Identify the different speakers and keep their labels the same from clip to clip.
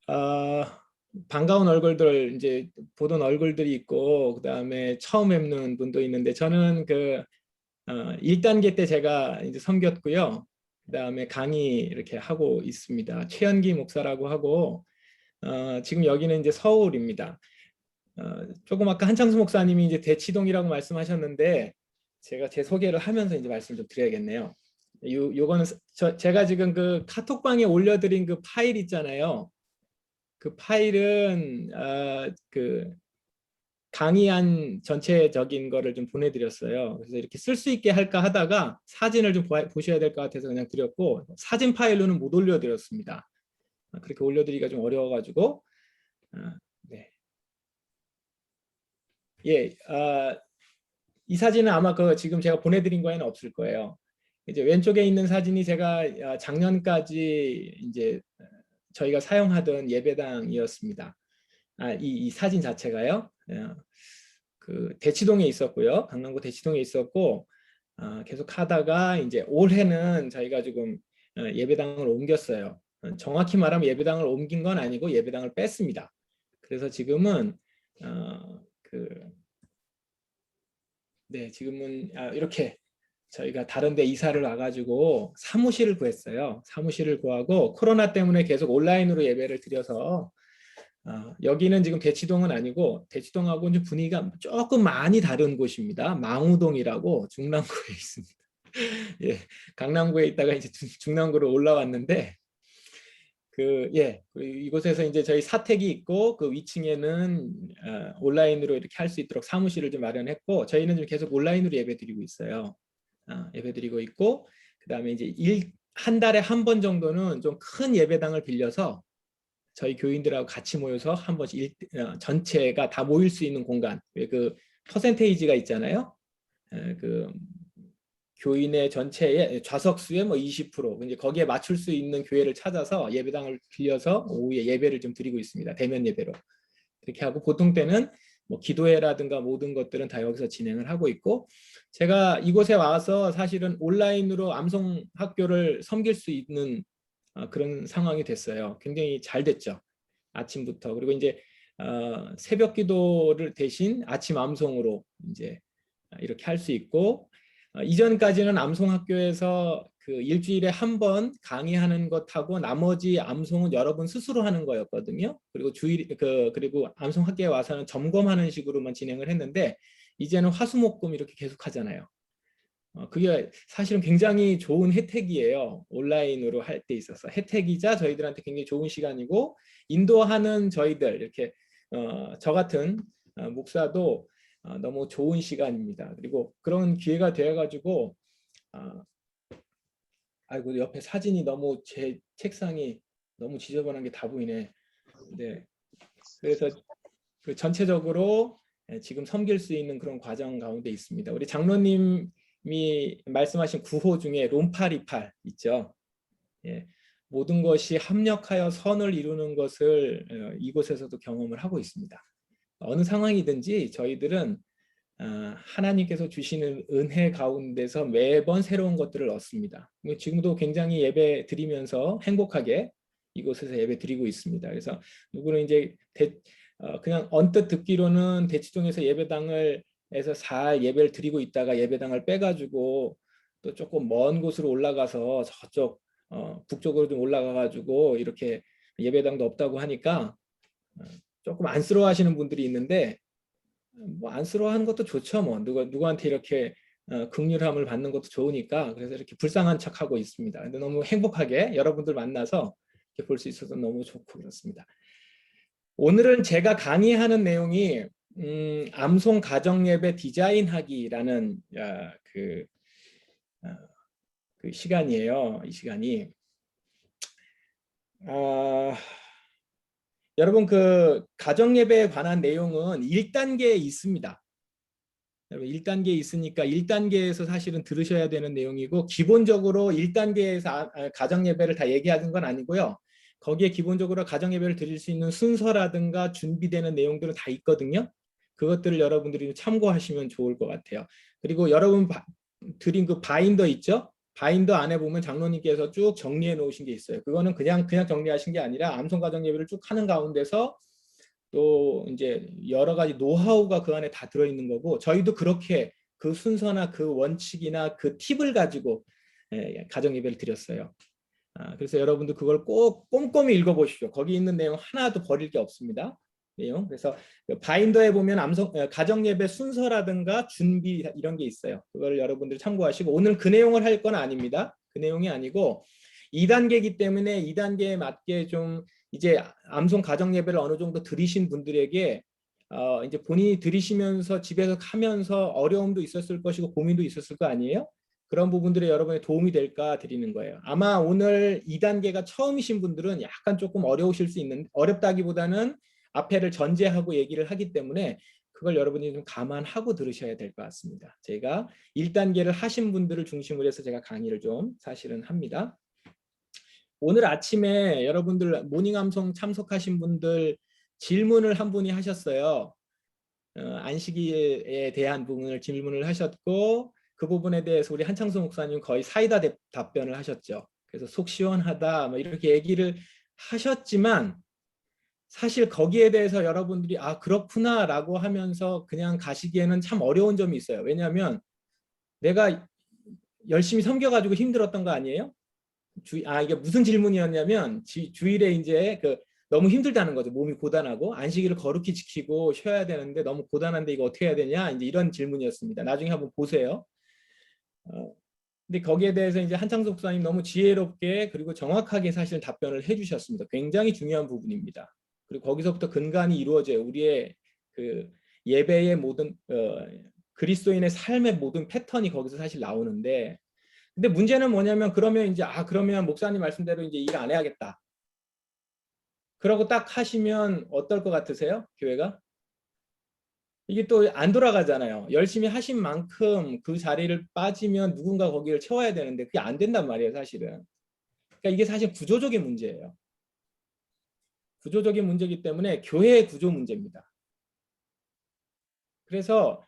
Speaker 1: 어, 반가운 얼굴들 이제 보던 얼굴들이 있고 그다음에 처음 뵙는 분도 있는데 저는 1단계 때 제가 이제 섬겼고요. 그다음에 강의 이렇게 하고 있습니다. 최연기 목사라고 하고 지금 여기는 이제 서울입니다. 조금 아까 한창수 목사님이 이제 대치동이라고 말씀하셨는데 제가 제 소개를 하면서 이제 말씀 좀 드려야겠네요. 요거는 제가 지금 그 카톡방에 올려드린 그 파일 있잖아요. 그 파일은 그 강의한 전체적인 거를 좀 보내드렸어요. 그래서 이렇게 쓸 수 있게 할까 하다가 사진을 좀 보셔야 될 것 같아서 그냥 드렸고 사진 파일로는 못 올려드렸습니다. 그렇게 올려드리기가 좀 어려워가지고 네. 예, 이 사진은 아마 그 지금 제가 보내드린 거에는 없을 거예요. 이제 왼쪽에 있는 사진이 제가 작년까지 이제 저희가 사용하던 예배당이었습니다. 이 사진 자체가요. 그 대치동에 있었고요. 강남구 대치동에 있었고 계속 하다가 이제 올해는 저희가 지금 예배당을 옮겼어요. 정확히 말하면 예배당을 옮긴 건 아니고 예배당을 뺐습니다. 그래서 지금은 그 네, 지금은 이렇게 저희가 다른 데 이사를 와가지고 사무실을 구했어요. 사무실을 구하고 코로나 때문에 계속 온라인으로 예배를 드려서 여기는 지금 대치동은 아니고 대치동하고 좀 분위기가 조금 많이 다른 곳입니다. 망우동이라고 중랑구에 있습니다. 예, 강남구에 있다가 이제 중랑구로 올라왔는데 이곳에서 이제 저희 사택이 있고 그 위층에는 온라인으로 이렇게 할 수 있도록 사무실을 좀 마련했고 저희는 좀 계속 온라인으로 예배드리고 있어요. 예배드리고 있고 그다음에 이제 한 달에 한 번 정도는 좀 큰 예배당을 빌려서 저희 교인들하고 같이 모여서 한 번씩 전체가 다 모일 수 있는 공간, 그 퍼센테이지가 있잖아요. 그 교인의 전체의 좌석수의 뭐 20%, 이제 거기에 맞출 수 있는 교회를 찾아서 예배당을 빌려서 오후에 예배를 좀 드리고 있습니다. 대면 예배로. 그렇게 하고 보통 때는 뭐 기도회라든가 모든 것들은 다 여기서 진행을 하고 있고 제가 이곳에 와서 사실은 온라인으로 암송 학교를 섬길 수 있는 그런 상황이 됐어요. 굉장히 잘 됐죠. 아침부터. 그리고 이제 새벽 기도를 대신 아침 암송으로 이제 이렇게 할 수 있고 이전까지는 암송학교에서 그 일주일에 한 번 강의하는 것하고 나머지 암송은 여러분 스스로 하는 거였거든요. 그리고 그리고 암송학교에 와서는 점검하는 식으로만 진행을 했는데 이제는 화수목금 이렇게 계속 하잖아요. 그게 사실은 굉장히 좋은 혜택이에요. 온라인으로 할 때 있어서 혜택이자 저희들한테 굉장히 좋은 시간이고 인도하는 저희들 이렇게 저 같은 목사도 너무 좋은 시간입니다. 그리고 그런 기회가 되어가지고 아이고 옆에 사진이 너무 제 책상이 너무 지저분한 게 다 보이네. 네. 그래서 그 전체적으로 지금 섬길 수 있는 그런 과정 가운데 있습니다. 우리 장로님이 말씀하신 구호 중에 롬파리팔 있죠. 예. 모든 것이 합력하여 선을 이루는 것을 이곳에서도 경험을 하고 있습니다. 어느 상황이든지 저희들은 하나님께서 주시는 은혜 가운데서 매번 새로운 것들을 얻습니다. 지금도 굉장히 예배 드리면서 행복하게 이곳에서 예배 드리고 있습니다. 그래서 누구는 이제 그냥 언뜻 듣기로는 대치동에서 예배당을 해서 4일 예배를 드리고 있다가 예배당을 빼가지고 또 조금 먼 곳으로 올라가서 저쪽 북쪽으로 좀 올라가가지고 이렇게 예배당도 없다고 하니까 조금 안쓰러워하시는 분들이 있는데 뭐 안쓰러워하는 것도 좋죠. 뭐 누구한테 이렇게 긍휼함을 받는 것도 좋으니까 그래서 이렇게 불쌍한 척하고 있습니다. 근데 너무 행복하게 여러분들 만나서 이렇게 볼 수 있어서 너무 좋고 그렇습니다. 오늘은 제가 강의하는 내용이 암송 가정예배 디자인하기라는 그 시간이에요. 이 시간이 여러분 그 가정예배에 관한 내용은 1단계에 있습니다. 여러분 1단계에 있으니까 1단계에서 사실은 들으셔야 되는 내용이고 기본적으로 1단계에서 가정예배를 다 얘기하는 건 아니고요. 거기에 기본적으로 가정예배를 드릴 수 있는 순서라든가 준비되는 내용들은 다 있거든요. 그것들을 여러분들이 참고하시면 좋을 것 같아요. 그리고 여러분 드린 그 바인더 있죠? 바인더 안에 보면 장로님께서 쭉 정리해 놓으신 게 있어요. 그거는 그냥 정리하신 게 아니라 암송 가정 예배를 쭉 하는 가운데서 또 이제 여러 가지 노하우가 그 안에 다 들어있는 거고, 저희도 그렇게 그 순서나 그 원칙이나 그 팁을 가지고 가정 예배를 드렸어요. 그래서 여러분도 그걸 꼭 꼼꼼히 읽어보십시오. 거기 있는 내용 하나도 버릴 게 없습니다. 내용. 그래서 바인더에 보면 가정 예배 순서라든가 준비 이런 게 있어요. 그걸 여러분들 참고하시고, 오늘 그 내용을 할 건 아닙니다. 그 내용이 아니고 2단계이기 때문에 2단계에 맞게 좀 이제 암송 가정 예배를 어느 정도 들으신 분들에게 이제 본인이 들으시면서 집에서 하면서 어려움도 있었을 것이고 고민도 있었을 거 아니에요? 그런 부분들이 여러분의 도움이 될까 드리는 거예요. 아마 오늘 2단계가 처음이신 분들은 약간 조금 어려우실 수 있는, 어렵다기보다는 앞에를 전제하고 얘기를 하기 때문에 그걸 여러분이 좀 감안하고 들으셔야 될 것 같습니다. 제가 1단계를 하신 분들을 중심으로 해서 제가 강의를 좀 사실은 합니다. 오늘 아침에 여러분들 모닝 암송 참석하신 분들 질문을 한 분이 하셨어요. 안식일에 대한 부분을 질문을 하셨고, 그 부분에 대해서 우리 한창수 목사님 거의 사이다 답변을 하셨죠. 그래서 속 시원하다 뭐 이렇게 얘기를 하셨지만, 사실 거기에 대해서 여러분들이 그렇구나 라고 하면서 그냥 가시기에는 참 어려운 점이 있어요. 왜냐하면 내가 열심히 섬겨가지고 힘들었던 거 아니에요? 이게 무슨 질문이었냐면, 주일에 이제 너무 힘들다는 거죠. 몸이 고단하고 안식일을 거룩히 지키고 쉬어야 되는데 너무 고단한데 이거 어떻게 해야 되냐, 이제 이런 질문이었습니다. 나중에 한번 보세요. 근데 거기에 대해서 이제 한창석 목사님 너무 지혜롭게 그리고 정확하게 사실 답변을 해주셨습니다. 굉장히 중요한 부분입니다. 그리고 거기서부터 근간이 이루어져요. 우리의 그 예배의 모든 그리스도인의 삶의 모든 패턴이 거기서 사실 나오는데, 근데 문제는 뭐냐면, 그러면 이제 그러면 목사님 말씀대로 이제 일 안 해야겠다. 그러고 딱 하시면 어떨 것 같으세요? 교회가? 이게 또 안 돌아가잖아요. 열심히 하신 만큼 그 자리를 빠지면 누군가 거기를 채워야 되는데 그게 안 된단 말이에요, 사실은. 그러니까 이게 사실 구조적인 문제예요. 구조적인 문제이기 때문에 교회의 구조 문제입니다. 그래서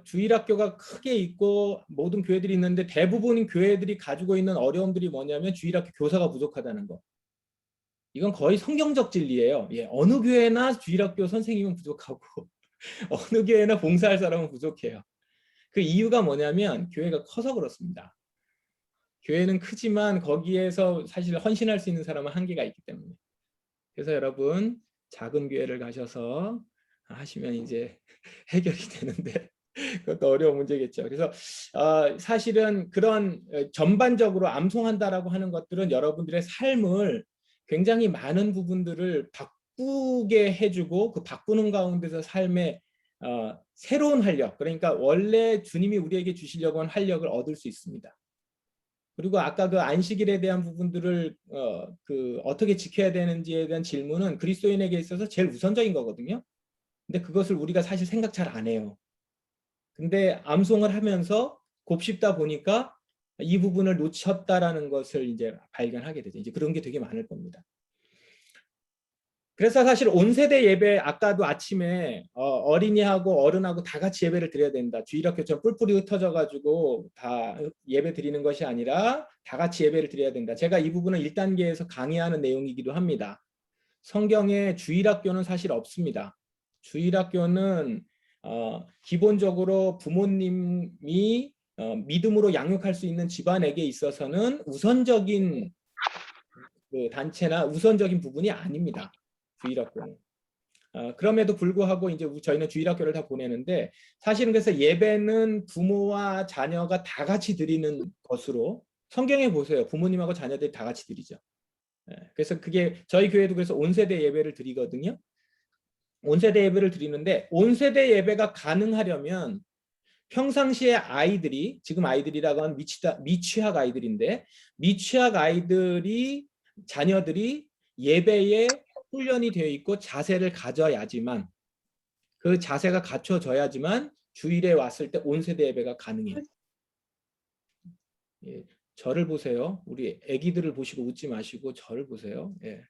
Speaker 1: 주일학교가 크게 있고 모든 교회들이 있는데, 대부분 교회들이 가지고 있는 어려움들이 뭐냐면 주일학교 교사가 부족하다는 거. 이건 거의 성경적 진리예요. 어느 교회나 주일학교 선생님은 부족하고 어느 교회나 봉사할 사람은 부족해요. 그 이유가 뭐냐면 교회가 커서 그렇습니다. 교회는 크지만 거기에서 사실 헌신할 수 있는 사람은 한계가 있기 때문에. 그래서 여러분, 작은 교회를 가셔서 하시면 이제 해결이 되는데 그것도 어려운 문제겠죠. 그래서 사실은 그런 전반적으로 암송한다라고 하는 것들은 여러분들의 삶을 굉장히 많은 부분들을 바꾸게 해주고, 그 바꾸는 가운데서 삶의 새로운 활력, 그러니까 원래 주님이 우리에게 주시려고 하는 활력을 얻을 수 있습니다. 그리고 아까 그 안식일에 대한 부분들을 어떻게 지켜야 되는지에 대한 질문은 그리스도인에게 있어서 제일 우선적인 거거든요. 근데 그것을 우리가 사실 생각 잘 안 해요. 근데 암송을 하면서 곱씹다 보니까 이 부분을 놓쳤다라는 것을 이제 발견하게 되죠. 이제 그런 게 되게 많을 겁니다. 그래서 사실 온 세대 예배, 아까도 아침에 어린이하고 어른하고 다 같이 예배를 드려야 된다. 주일학교처럼 뿔뿔이 흩어져가지고 다 예배 드리는 것이 아니라 다 같이 예배를 드려야 된다. 제가 이 부분은 1단계에서 강의하는 내용이기도 합니다. 성경에 주일학교는 사실 없습니다. 주일학교는 기본적으로 부모님이 믿음으로 양육할 수 있는 집안에게 있어서는 우선적인 그 단체나 우선적인 부분이 아닙니다. 주일학교는. 그럼에도 불구하고 이제 저희는 주일학교를 다 보내는데, 사실은 그래서 예배는 부모와 자녀가 다 같이 드리는 것으로, 성경에 보세요. 부모님하고 자녀들이 다 같이 드리죠. 그래서 그게 저희 교회도 그래서 온세대 예배를 드리거든요. 온세대 예배를 드리는데, 온세대 예배가 가능하려면 평상시에 아이들이, 지금 아이들이라고 하면 미취학 아이들인데, 미취학 아이들이, 자녀들이 예배에 훈련이 되어 있고 자세를 가져야지만, 그 자세가 갖춰져야지만 주일에 왔을 때 온세대 예배가 가능해요. 예, 저를 보세요. 우리 아기들을 보시고 웃지 마시고 저를 보세요. 예.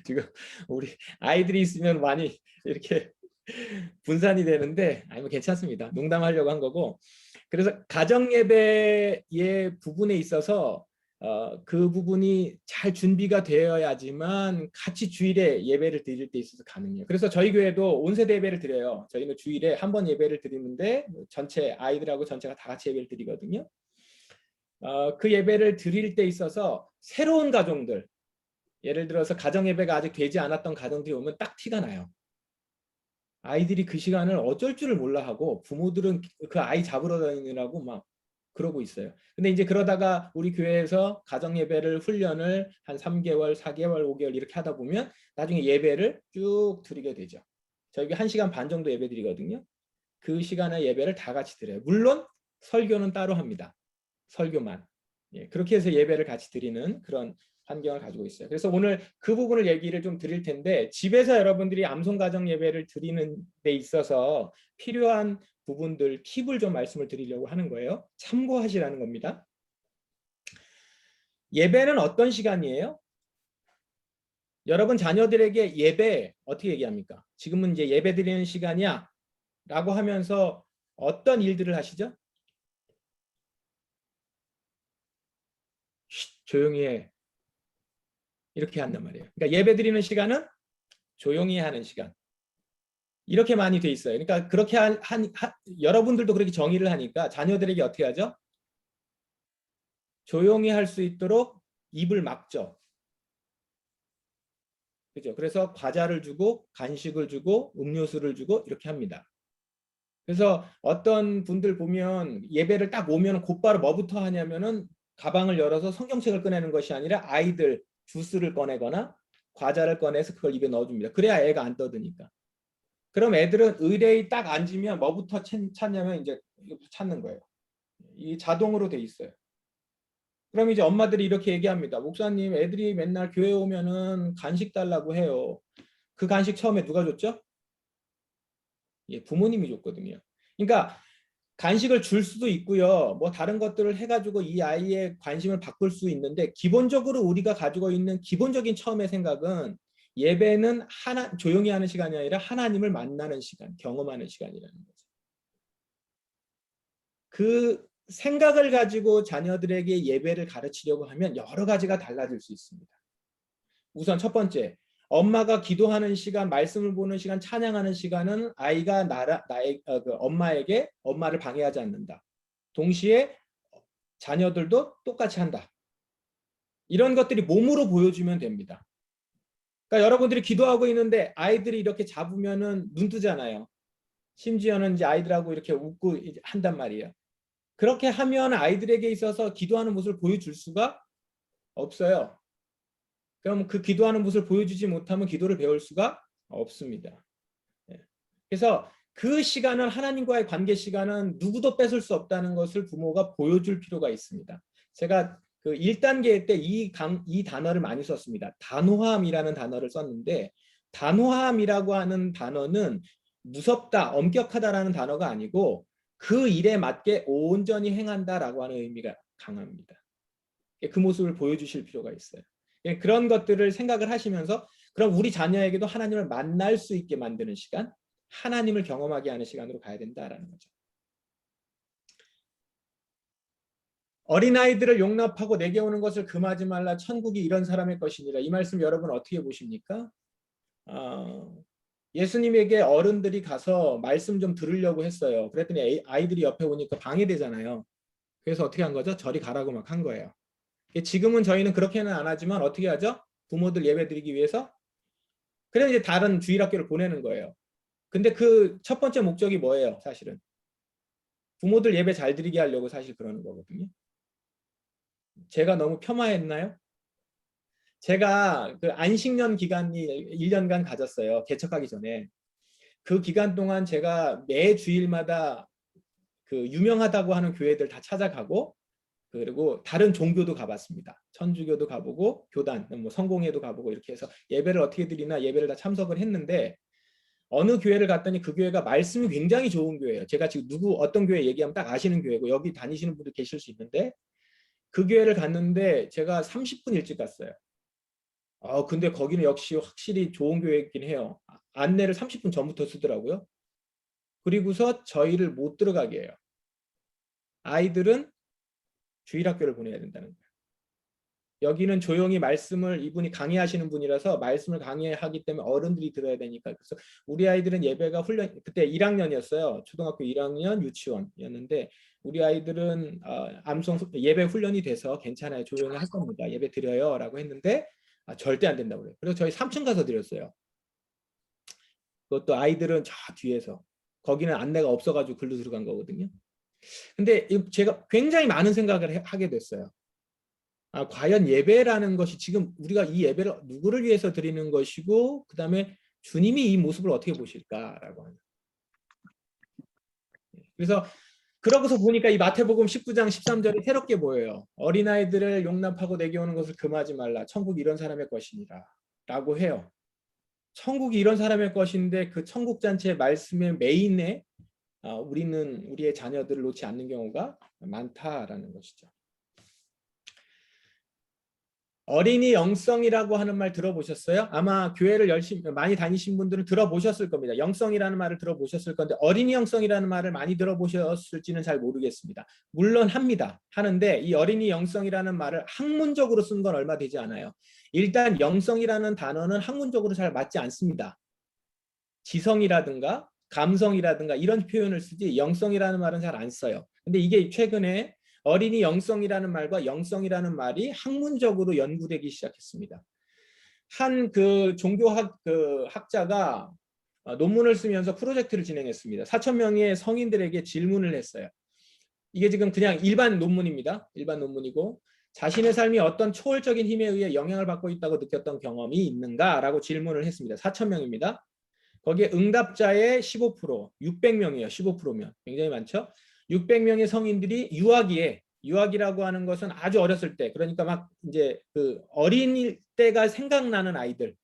Speaker 1: 지금 우리 아이들이 있으면 많이 이렇게 분산이 되는데, 아니면 괜찮습니다. 농담하려고 한 거고. 그래서 가정 예배의 부분에 있어서 그 부분이 잘 준비가 되어야지만 같이 주일에 예배를 드릴 때 있어서 가능해요. 그래서 저희 교회도 온세대 예배를 드려요. 저희는 주일에 한 번 예배를 드리는데 전체 아이들하고 전체가 다 같이 예배를 드리거든요. 그 예배를 드릴 때 있어서 새로운 가정들, 예를 들어서 가정 예배가 아직 되지 않았던 가정들이 오면 딱 티가 나요. 아이들이 그 시간을 어쩔 줄을 몰라 하고 부모들은 그 아이 잡으러 다니느라고 막 그러고 있어요. 근데 이제 그러다가 우리 교회에서 가정 예배를 훈련을 한 3개월, 4개월, 5개월 이렇게 하다 보면 나중에 예배를 쭉 드리게 되죠. 저희가 1시간 반 정도 예배 드리거든요. 그 시간에 예배를 다 같이 드려요. 물론 설교는 따로 합니다. 설교만. 예, 그렇게 해서 예배를 같이 드리는 그런 환경을 가지고 있어요. 그래서 오늘 그 부분을 얘기를 좀 드릴 텐데 집에서 여러분들이 암송 가정 예배를 드리는 데 있어서 필요한 부분들 팁을 좀 말씀을 드리려고 하는 거예요. 참고하시라는 겁니다. 예배는 어떤 시간이에요? 여러분 자녀들에게 예배 어떻게 얘기합니까? 지금은 이제 예배 드리는 시간이야 라고 하면서 어떤 일들을 하시죠? 조용히 해. 이렇게 한단 말이에요. 그러니까 예배 드리는 시간은 조용히 하는 시간. 이렇게 많이 돼 있어요. 그러니까 그렇게 여러분들도 그렇게 정의를 하니까 자녀들에게 어떻게 하죠? 조용히 할 수 있도록 입을 막죠. 그죠? 그래서 과자를 주고 간식을 주고 음료수를 주고 이렇게 합니다. 그래서 어떤 분들 보면 예배를 딱 오면 곧바로 뭐부터 하냐면은 가방을 열어서 성경책을 꺼내는 것이 아니라 아이들 주스를 꺼내거나 과자를 꺼내서 그걸 입에 넣어줍니다. 그래야 애가 안 떠드니까. 그럼 애들은 의뢰에 딱 앉으면 뭐부터 찾냐면 이제 이거부터 찾는 거예요. 이 자동으로 돼 있어요. 그럼 이제 엄마들이 이렇게 얘기합니다. 목사님, 애들이 맨날 교회 오면은 간식 달라고 해요. 그 간식 처음에 누가 줬죠? 예, 부모님이 줬거든요. 그러니까 간식을 줄 수도 있고요. 뭐 다른 것들을 해가지고 이 아이의 관심을 바꿀 수 있는데 기본적으로 우리가 가지고 있는 기본적인 처음의 생각은 예배는 조용히 하는 시간이 아니라 하나님을 만나는 시간, 경험하는 시간이라는 거죠. 그 생각을 가지고 자녀들에게 예배를 가르치려고 하면 여러 가지가 달라질 수 있습니다. 우선 첫 번째, 엄마가 기도하는 시간, 말씀을 보는 시간, 찬양하는 시간은 아이가 그 엄마에게 엄마를 방해하지 않는다. 동시에 자녀들도 똑같이 한다. 이런 것들이 몸으로 보여주면 됩니다. 그러니까 여러분들이 기도하고 있는데 아이들이 이렇게 잡으면은 눈 뜨잖아요. 심지어는 이제 아이들하고 이렇게 웃고 한단 말이에요. 그렇게 하면 아이들에게 있어서 기도하는 모습을 보여줄 수가 없어요. 그럼 그 기도하는 모습을 보여주지 못하면 기도를 배울 수가 없습니다. 그래서 그 시간은 하나님과의 관계 시간은 누구도 뺏을 수 없다는 것을 부모가 보여줄 필요가 있습니다. 제가 그 1단계 때 이 단어를 많이 썼습니다. 단호함이라는 단어를 썼는데 단호함이라고 하는 단어는 무섭다, 엄격하다라는 단어가 아니고 그 일에 맞게 온전히 행한다라고 하는 의미가 강합니다. 그 모습을 보여주실 필요가 있어요. 그런 것들을 생각을 하시면서 그럼 우리 자녀에게도 하나님을 만날 수 있게 만드는 시간, 하나님을 경험하게 하는 시간으로 가야 된다라는 거죠. 어린아이들을 용납하고 내게 오는 것을 금하지 말라 천국이 이런 사람의 것이니라. 이 말씀 여러분 어떻게 보십니까? 예수님에게 어른들이 가서 말씀 좀 들으려고 했어요. 그랬더니 아이들이 옆에 오니까 방해되잖아요. 그래서 어떻게 한 거죠? 저리 가라고 막 한 거예요. 지금은 저희는 그렇게는 안 하지만 어떻게 하죠? 부모들 예배 드리기 위해서 그래서 이제 다른 주일학교를 보내는 거예요. 근데 그 첫 번째 목적이 뭐예요? 사실은 부모들 예배 잘 드리게 하려고 사실 그러는 거거든요. 제가 너무 폄하했나요? 제가 그 안식년 기간이 1년간 가졌어요. 개척하기 전에. 그 기간 동안 제가 매 주일마다 그 유명하다고 하는 교회들 다 찾아가고 그리고 다른 종교도 가봤습니다. 천주교도 가보고 교단, 뭐 성공회도 가보고 이렇게 해서 예배를 어떻게 드리나 예배를 다 참석을 했는데 어느 교회를 갔더니 그 교회가 말씀이 굉장히 좋은 교회예요. 제가 지금 어떤 교회 얘기하면 딱 아시는 교회고 여기 다니시는 분들 계실 수 있는데 그 교회를 갔는데 제가 30분 일찍 갔어요. 근데 거기는 역시 확실히 좋은 교회이긴 해요. 안내를 30분 전부터 쓰더라고요. 그리고서 저희를 못 들어가게 해요. 아이들은 주일학교를 보내야 된다는 거예요. 여기는 조용히 말씀을 이분이 강의하시는 분이라서 말씀을 강의하기 때문에 어른들이 들어야 되니까. 그래서 우리 아이들은 예배가 훈련 그때 1학년이었어요. 초등학교 1학년 유치원이었는데 우리 아이들은 암송 예배 훈련이 돼서 괜찮아요. 조용히 할 겁니다. 예배 드려요라고 했는데 절대 안 된다고 그래요. 그래서 저희 3층 가서 드렸어요. 그것도 아이들은 저 뒤에서 거기는 안내가 없어가지고 글로 들어간 거거든요. 근데 제가 굉장히 많은 생각을 하게 됐어요. 과연 예배라는 것이 지금 우리가 이 예배를 누구를 위해서 드리는 것이고 그 다음에 주님이 이 모습을 어떻게 보실까라고 하는. 그래서 그러고서 보니까 이 마태복음 19장 13절이 새롭게 보여요. 어린아이들을 용납하고 내게 오는 것을 금하지 말라. 천국이 이런 사람의 것이니라 라고 해요. 천국이 이런 사람의 것인데 그 천국 잔치의 말씀의 메인에 우리는 우리의 자녀들을 놓지 않는 경우가 많다라는 것이죠. 어린이 영성이라고 하는 말 들어보셨어요? 아마 교회를 열심히 많이 다니신 분들은 들어보셨을 겁니다. 영성이라는 말을 들어보셨을 건데 어린이 영성이라는 말을 많이 들어보셨을지는 잘 모르겠습니다. 물론 하는데 이 어린이 영성이라는 말을 학문적으로 쓴 건 얼마 되지 않아요. 일단 영성이라는 단어는 학문적으로 잘 맞지 않습니다. 지성이라든가 감성이라든가 이런 표현을 쓰지 영성이라는 말은 잘 안 써요. 근데 이게 최근에 어린이 영성이라는 말과 영성이라는 말이 학문적으로 연구되기 시작했습니다. 한 그 종교학 학자가 논문을 쓰면서 프로젝트를 진행했습니다. 4,000명의 성인들에게 질문을 했어요. 이게 지금 그냥 일반 논문입니다. 일반 논문이고 자신의 삶이 어떤 초월적인 힘에 의해 영향을 받고 있다고 느꼈던 경험이 있는가라고 질문을 했습니다. 4,000명입니다. 거기에 응답자의 15%, 600명이에요. 15%면 굉장히 많죠. 600명의 성인들이 유아기라고 하는 것은 아주 어렸을 때, 그러니까 막 이제 그 어린이 때가 생각나는 아이들,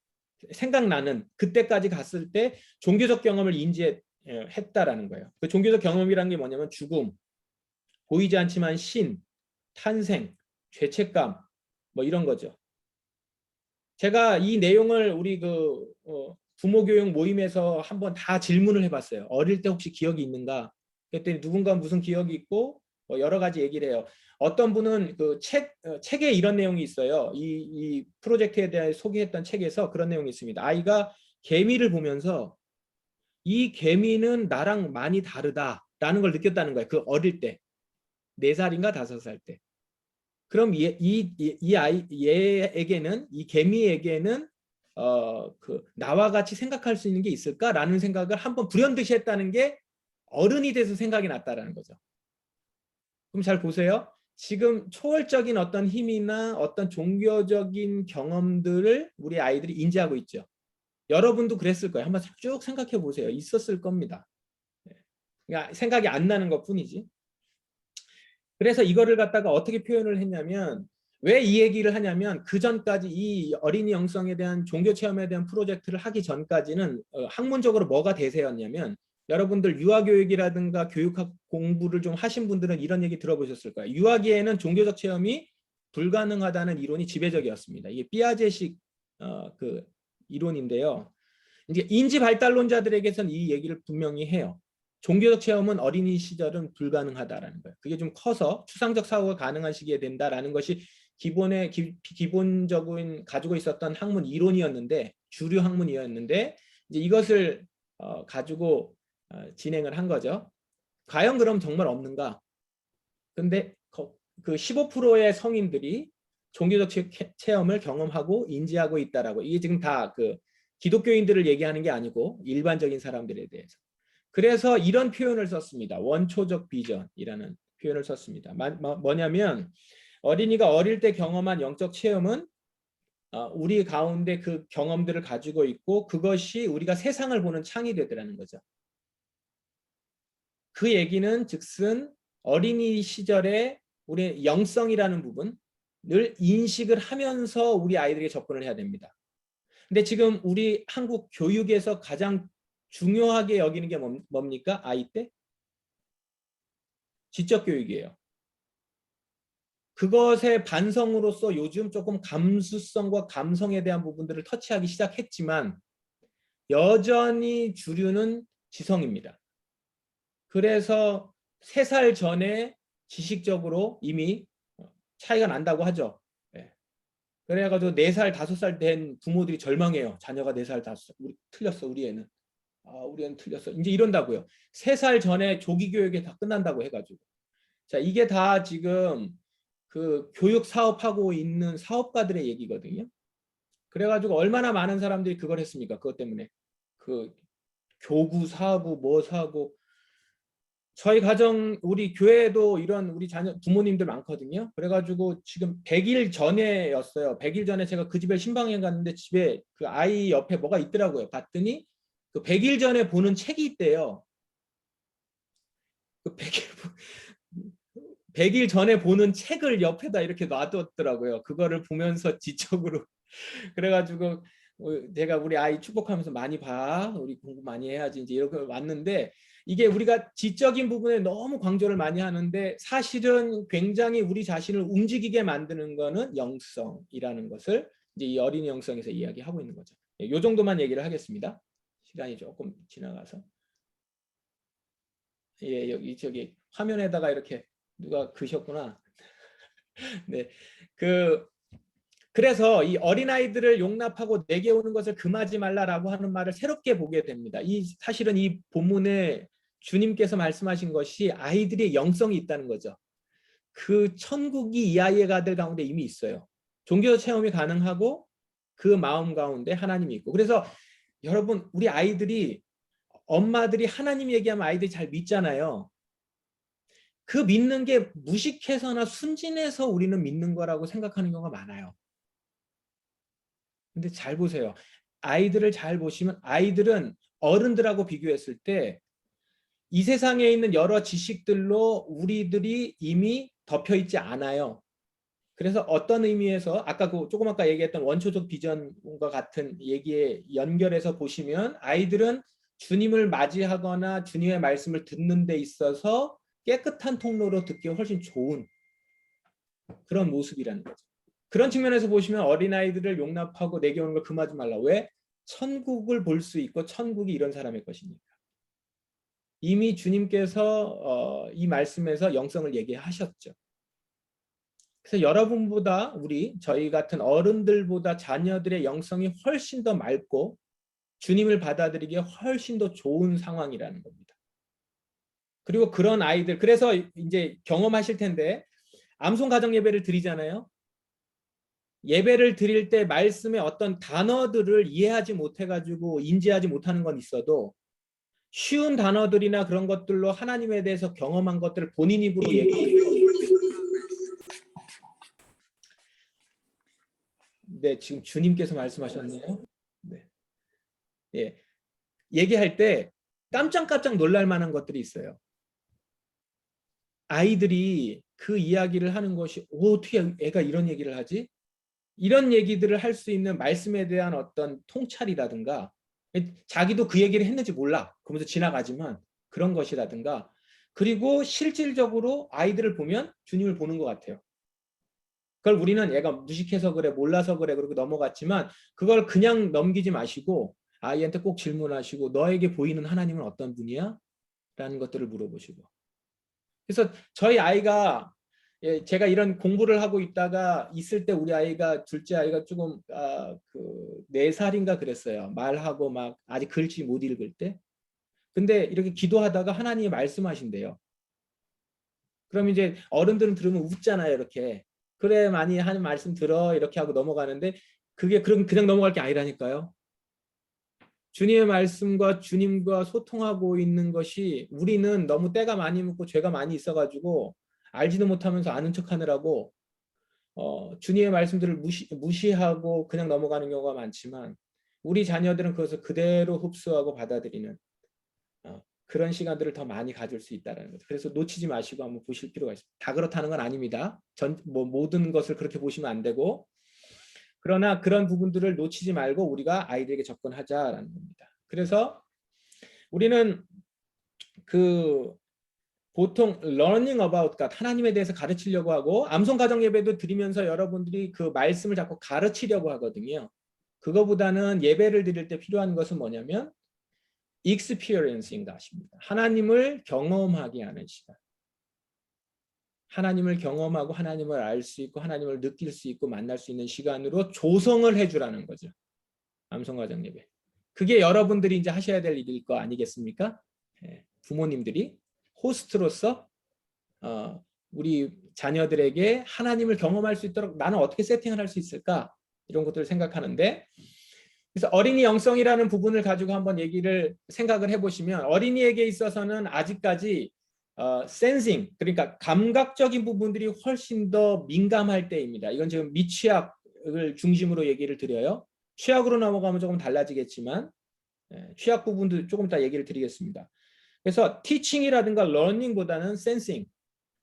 Speaker 1: 생각나는 그때까지 갔을 때 종교적 경험을 인지했다라는 거예요. 그 종교적 경험이라는 게 뭐냐면 죽음, 보이지 않지만 신, 탄생, 죄책감, 뭐 이런 거죠. 제가 이 내용을 우리 부모 교육 모임에서 한번 다 질문을 해봤어요. 어릴 때 혹시 기억이 있는가? 그랬더니 누군가 무슨 기억이 있고 여러 가지 얘기를 해요. 어떤 분은 그 책에 이런 내용이 있어요. 이 프로젝트에 대해 소개했던 책에서 그런 내용이 있습니다. 아이가 개미를 보면서 이 개미는 나랑 많이 다르다라는 걸 느꼈다는 거예요. 그 어릴 때. 4살인가 5살 때. 그럼 얘에게는 이 개미에게는 나와 같이 생각할 수 있는 게 있을까라는 생각을 한번 불현듯이 했다는 게 어른이 돼서 생각이 났다라는 거죠. 그럼 잘 보세요. 지금 초월적인 어떤 힘이나 어떤 종교적인 경험들을 우리 아이들이 인지하고 있죠. 여러분도 그랬을 거예요. 한번 쭉 생각해 보세요. 있었을 겁니다. 그러니까 생각이 안 나는 것뿐이지. 그래서 이거를 갖다가 어떻게 표현을 했냐면 왜 이 얘기를 하냐면 그 전까지 이 어린이 영성에 대한 종교 체험에 대한 프로젝트를 하기 전까지는 학문적으로 뭐가 대세였냐면 여러분들 유아교육이라든가 교육학 공부를 좀 하신 분들은 이런 얘기 들어보셨을 거예요. 유아기에는 종교적 체험이 불가능하다는 이론이 지배적이었습니다. 이게 삐아제식 그 이론인데요. 이제 인지 발달론자들에게서는 이 얘기를 분명히 해요. 종교적 체험은 어린이 시절은 불가능하다라는 거예요. 그게 좀 커서 추상적 사고가 가능한 시기에 된다라는 것이 기본적인 가지고 있었던 학문 이론이었는데 주류 학문이었는데 이제 이것을 가지고 진행을 한 거죠. 과연 그럼 정말 없는가? 근데 그 15%의 성인들이 종교적 체험을 경험하고 인지하고 있다라고. 이게 지금 다 그 기독교인들을 얘기하는 게 아니고 일반적인 사람들에 대해서. 그래서 이런 표현을 썼습니다. 원초적 비전이라는 표현을 썼습니다. 뭐냐면 어린이가 어릴 때 경험한 영적 체험은 우리 가운데 그 경험들을 가지고 있고 그것이 우리가 세상을 보는 창이 되더라는 거죠. 그 얘기는 즉슨 어린이 시절에 우리 영성이라는 부분을 인식을 하면서 우리 아이들에게 접근을 해야 됩니다. 근데 지금 우리 한국 교육에서 가장 중요하게 여기는 게 뭡니까? 아이 때? 지적 교육이에요. 그것의 반성으로서 요즘 조금 감수성과 감성에 대한 부분들을 터치하기 시작했지만 여전히 주류는 지성입니다. 그래서 3살 전에 지식적으로 이미 차이가 난다고 하죠. 예. 그래가지고 4살, 5살 된 부모들이 절망해요. 자녀가 4살, 5살. 우리 틀렸어, 우리 애는. 우리 애는 틀렸어. 이제 이런다고요. 3살 전에 조기 교육이 다 끝난다고 해가지고. 자, 이게 다 지금 그 교육 사업하고 있는 사업가들의 얘기거든요. 그래가지고 얼마나 많은 사람들이 그걸 했습니까? 그것 때문에. 그 교구 사고 뭐 사고. 저희 가정 우리 교회에도 이런 우리 자녀 부모님들 많거든요. 그래가지고 지금 100일 전에였어요. 100일 전에 제가 그 집에 신방에 갔는데 집에 그 아이 옆에 뭐가 있더라고요. 봤더니 그 100일 전에 보는 책이 있대요. 그 100일 전에 보는 책을 옆에다 이렇게 놔뒀더라고요. 그거를 보면서 지적으로. 그래가지고 제가 우리 아이 축복하면서 많이 봐. 우리 공부 많이 해야지. 이제 이렇게 왔는데 이게 우리가 지적인 부분에 너무 강조를 많이 하는데 사실은 굉장히 우리 자신을 움직이게 만드는 거는 영성이라는 것을 이제 이 어린이 영성에서 이야기하고 있는 거죠. 이 정도만 얘기를 하겠습니다. 시간이 조금 지나가서. 예, 여기 저기 화면에다가 이렇게 누가 그셨구나. 네, 그래서 이 어린아이들을 용납하고 내게 오는 것을 금하지 말라라고 하는 말을 새롭게 보게 됩니다. 사실은 이 본문에 주님께서 말씀하신 것이 아이들의 영성이 있다는 거죠. 그 천국이 이 아이들 가운데 이미 있어요. 종교 체험이 가능하고 그 마음 가운데 하나님이 있고. 그래서 여러분 우리 아이들이 엄마들이 하나님 얘기하면 아이들이 잘 믿잖아요. 그 믿는 게 무식해서나 순진해서 우리는 믿는 거라고 생각하는 경우가 많아요. 근데 잘 보세요. 아이들을 잘 보시면 아이들은 어른들하고 비교했을 때 이 세상에 있는 여러 지식들로 우리들이 이미 덮여 있지 않아요. 그래서 어떤 의미에서 아까 조금 아까 얘기했던 원초적 비전과 같은 얘기에 연결해서 보시면 아이들은 주님을 맞이하거나 주님의 말씀을 듣는 데 있어서 깨끗한 통로로 듣기 훨씬 좋은 그런 모습이라는 거죠. 그런 측면에서 보시면 어린아이들을 용납하고 내게 오는 걸 금하지 말라. 왜? 천국을 볼 수 있고 천국이 이런 사람의 것이니까. 이미 주님께서 이 말씀에서 영성을 얘기하셨죠. 그래서 여러분보다 저희 같은 어른들보다 자녀들의 영성이 훨씬 더 맑고 주님을 받아들이기에 훨씬 더 좋은 상황이라는 겁니다. 그리고 그런 아이들, 그래서 이제 경험하실 텐데 암송 가정 예배를 드리잖아요. 예배를 드릴 때 말씀의 어떤 단어들을 이해하지 못해가지고 인지하지 못하는 건 있어도 쉬운 단어들이나 그런 것들로 하나님에 대해서 경험한 것들을 본인 입으로 얘기해요. 네, 지금 주님께서 말씀하셨네요. 네. 예. 얘기할 때 깜짝깜짝 놀랄 만한 것들이 있어요. 아이들이 그 이야기를 하는 것이 어떻게 애가 이런 얘기를 하지? 이런 얘기들을 할 수 있는 말씀에 대한 어떤 통찰이라든가 자기도 그 얘기를 했는지 몰라. 그러면서 지나가지만 그런 것이라든가 그리고 실질적으로 아이들을 보면 주님을 보는 것 같아요. 그걸 우리는 얘가 무식해서 그래 몰라서 그래 그러고 넘어갔지만 그걸 그냥 넘기지 마시고 아이한테 꼭 질문하시고 너에게 보이는 하나님은 어떤 분이야? 라는 것들을 물어보시고 그래서 저희 아이가 제가 이런 공부를 하고 있다가 있을 때 우리 아이가 둘째 아이가 조금 4살인가 그랬어요. 말하고 막 아직 글씨 못 읽을 때. 근데 이렇게 기도하다가 하나님이 말씀하신대요. 그럼 이제 어른들은 들으면 웃잖아요. 이렇게. 그래 많이 하는 말씀 들어 이렇게 하고 넘어가는데 그게 그냥 넘어갈 게 아니라니까요. 주님의 말씀과 주님과 소통하고 있는 것이 우리는 너무 때가 많이 묻고 죄가 많이 있어가지고 알지도 못하면서 아는 척하느라고 주님의 말씀들을 무시하고 그냥 넘어가는 경우가 많지만 우리 자녀들은 그것을 그대로 흡수하고 받아들이는 그런 시간들을 더 많이 가질 수 있다는 거죠. 그래서 놓치지 마시고 한번 보실 필요가 있습니다. 다 그렇다는 건 아닙니다. 모든 것을 그렇게 보시면 안 되고 그러나 그런 부분들을 놓치지 말고 우리가 아이들에게 접근하자라는 겁니다. 그래서 우리는 보통 learning about God, 하나님에 대해서 가르치려고 하고 암송 가정 예배도 드리면서 여러분들이 그 말씀을 자꾸 가르치려고 하거든요. 그거보다는 예배를 드릴 때 필요한 것은 뭐냐면 experiencing 것입니다. 하나님을 경험하게 하는 시간. 하나님을 경험하고 하나님을 알 수 있고 하나님을 느낄 수 있고 만날 수 있는 시간으로 조성을 해주라는 거죠. 암송가정 예배. 그게 여러분들이 이제 하셔야 될 일일 거 아니겠습니까? 부모님들이 호스트로서 우리 자녀들에게 하나님을 경험할 수 있도록 나는 어떻게 세팅을 할 수 있을까? 이런 것들을 생각하는데, 그래서 어린이 영성이라는 부분을 가지고 한번 얘기를 생각을 해보시면, 어린이에게 있어서는 아직까지 센싱, 그러니까 감각적인 부분들이 훨씬 더 민감할 때입니다. 이건 지금 미취학을 중심으로 얘기를 드려요. 취학으로 넘어가면 조금 달라지겠지만 취학 부분도 조금 이따 얘기를 드리겠습니다. 그래서 티칭이라든가 러닝보다는 센싱,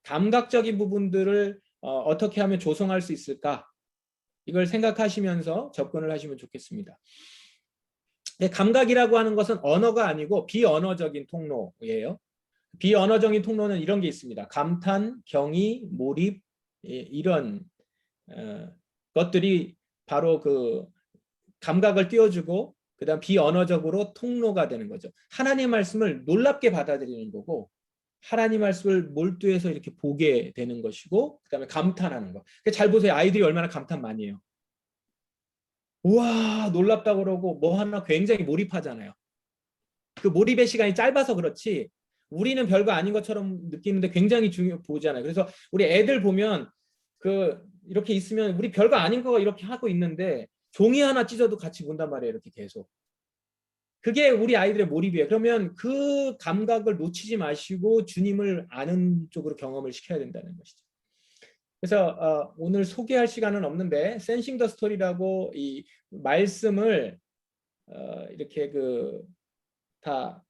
Speaker 1: 감각적인 부분들을 어떻게 하면 조성할 수 있을까? 이걸 생각하시면서 접근을 하시면 좋겠습니다. 감각이라고 하는 것은 언어가 아니고 비언어적인 통로예요. 비언어적인 통로는 이런 게 있습니다. 감탄, 경의, 몰입, 이런 것들이 바로 그 감각을 띄워주고 그다음 비언어적으로 통로가 되는 거죠. 하나님 말씀을 놀랍게 받아들이는 거고 하나님 말씀을 몰두해서 이렇게 보게 되는 것이고 그다음에 감탄하는 거. 잘 보세요. 아이들이 얼마나 감탄 많이 해요. 우와 놀랍다고 그러고 뭐 하나 굉장히 몰입하잖아요. 그 몰입의 시간이 짧아서 그렇지 우리는 별거 아닌 것처럼 느끼는데 굉장히 보잖아요. 그래서 우리 애들 보면 그 이렇게 있으면 우리 별거 아닌 거 이렇게 하고 있는데 종이 하나 찢어도 같이 본단 말이에요. 이렇게 계속. 그게 우리 아이들의 몰입이에요. 그러면 그 감각을 놓치지 마시고 주님을 아는 쪽으로 경험을 시켜야 된다는 것이죠. 그래서 오늘 소개할 시간은 없는데 센싱 더 스토리라고 이 말씀을 이렇게 다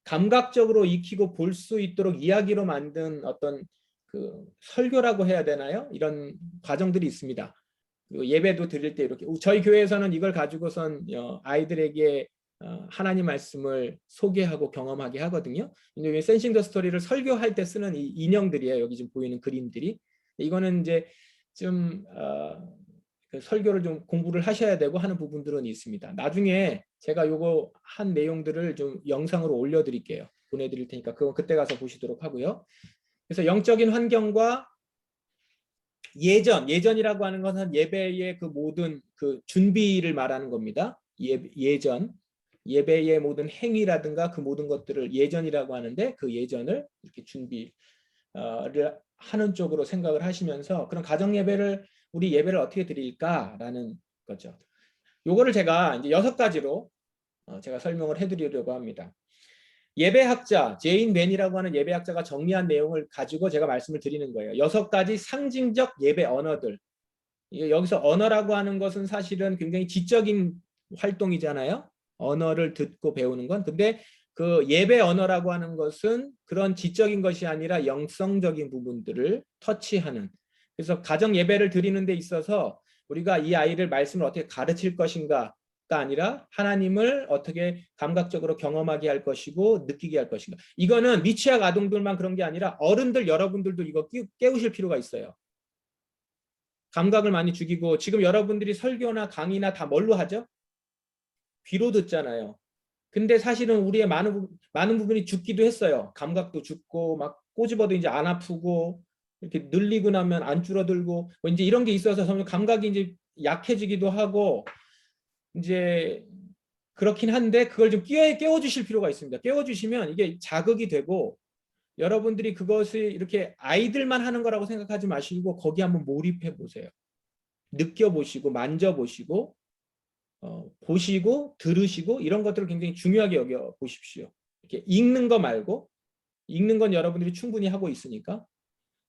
Speaker 1: 감각적으로 익히고 볼 수 있도록 이야기로 만든 어떤 그 설교라고 해야 되나요? 이런 과정들이 있습니다. 예배도 드릴 때 이렇게 저희 교회에서는 이걸 가지고선 아이들에게 하나님 말씀을 소개하고 경험하게 하거든요. 근데 센싱 더 스토리를 설교할 때 쓰는 이 인형들이에요. 여기 지금 보이는 그림들이. 이거는 이제 좀 그 설교를 좀 공부를 하셔야 되고 하는 부분들은 있습니다. 나중에 제가 요거 한 내용들을 좀 영상으로 올려드릴게요. 보내드릴 테니까 그거 그때 가서 보시도록 하고요. 그래서 영적인 환경과 예전이라고 하는 것은 예배의 그 모든 그 준비를 말하는 겁니다. 예배의 모든 행위라든가 그 모든 것들을 예전이라고 하는데 그 예전을 이렇게 준비를 하는 쪽으로 생각을 하시면서 그런 가정 예배를 우리 예배를 어떻게 드릴까라는 거죠. 요거를 제가 이제 6가지로 제가 설명을 해드리려고 합니다. 예배학자 제인 맨이라고 하는 예배학자가 정리한 내용을 가지고 제가 말씀을 드리는 거예요. 6가지 상징적 예배 언어들. 여기서 언어라고 하는 것은 사실은 굉장히 지적인 활동이잖아요. 언어를 듣고 배우는 건. 근데 그 예배 언어라고 하는 것은 그런 지적인 것이 아니라 영성적인 부분들을 터치하는. 그래서 가정 예배를 드리는 데 있어서 우리가 이 아이를 말씀을 어떻게 가르칠 것인가 아니라 하나님을 어떻게 감각적으로 경험하게 할 것이고 느끼게 할 것인가. 이거는 미취학 아동들만 그런 게 아니라 어른들 여러분들도 이거 깨우실 필요가 있어요. 감각을 많이 죽이고 지금 여러분들이 설교나 강의나 다 뭘로 하죠? 귀로 듣잖아요. 근데 사실은 우리의 많은 부분이 죽기도 했어요. 감각도 죽고 막 꼬집어도 이제 안 아프고 이렇게 늘리고 나면 안 줄어들고 뭐 이제 이런 게 있어서 점점 감각이 이제 약해지기도 하고 이제 그렇긴 한데 그걸 좀 깨워주실 필요가 있습니다. 깨워주시면 이게 자극이 되고 여러분들이 그것을 이렇게 아이들만 하는 거라고 생각하지 마시고 거기 한번 몰입해 보세요. 느껴보시고 만져보시고 보시고 들으시고 이런 것들을 굉장히 중요하게 여겨 보십시오. 이렇게 읽는 거 말고 읽는 건 여러분들이 충분히 하고 있으니까.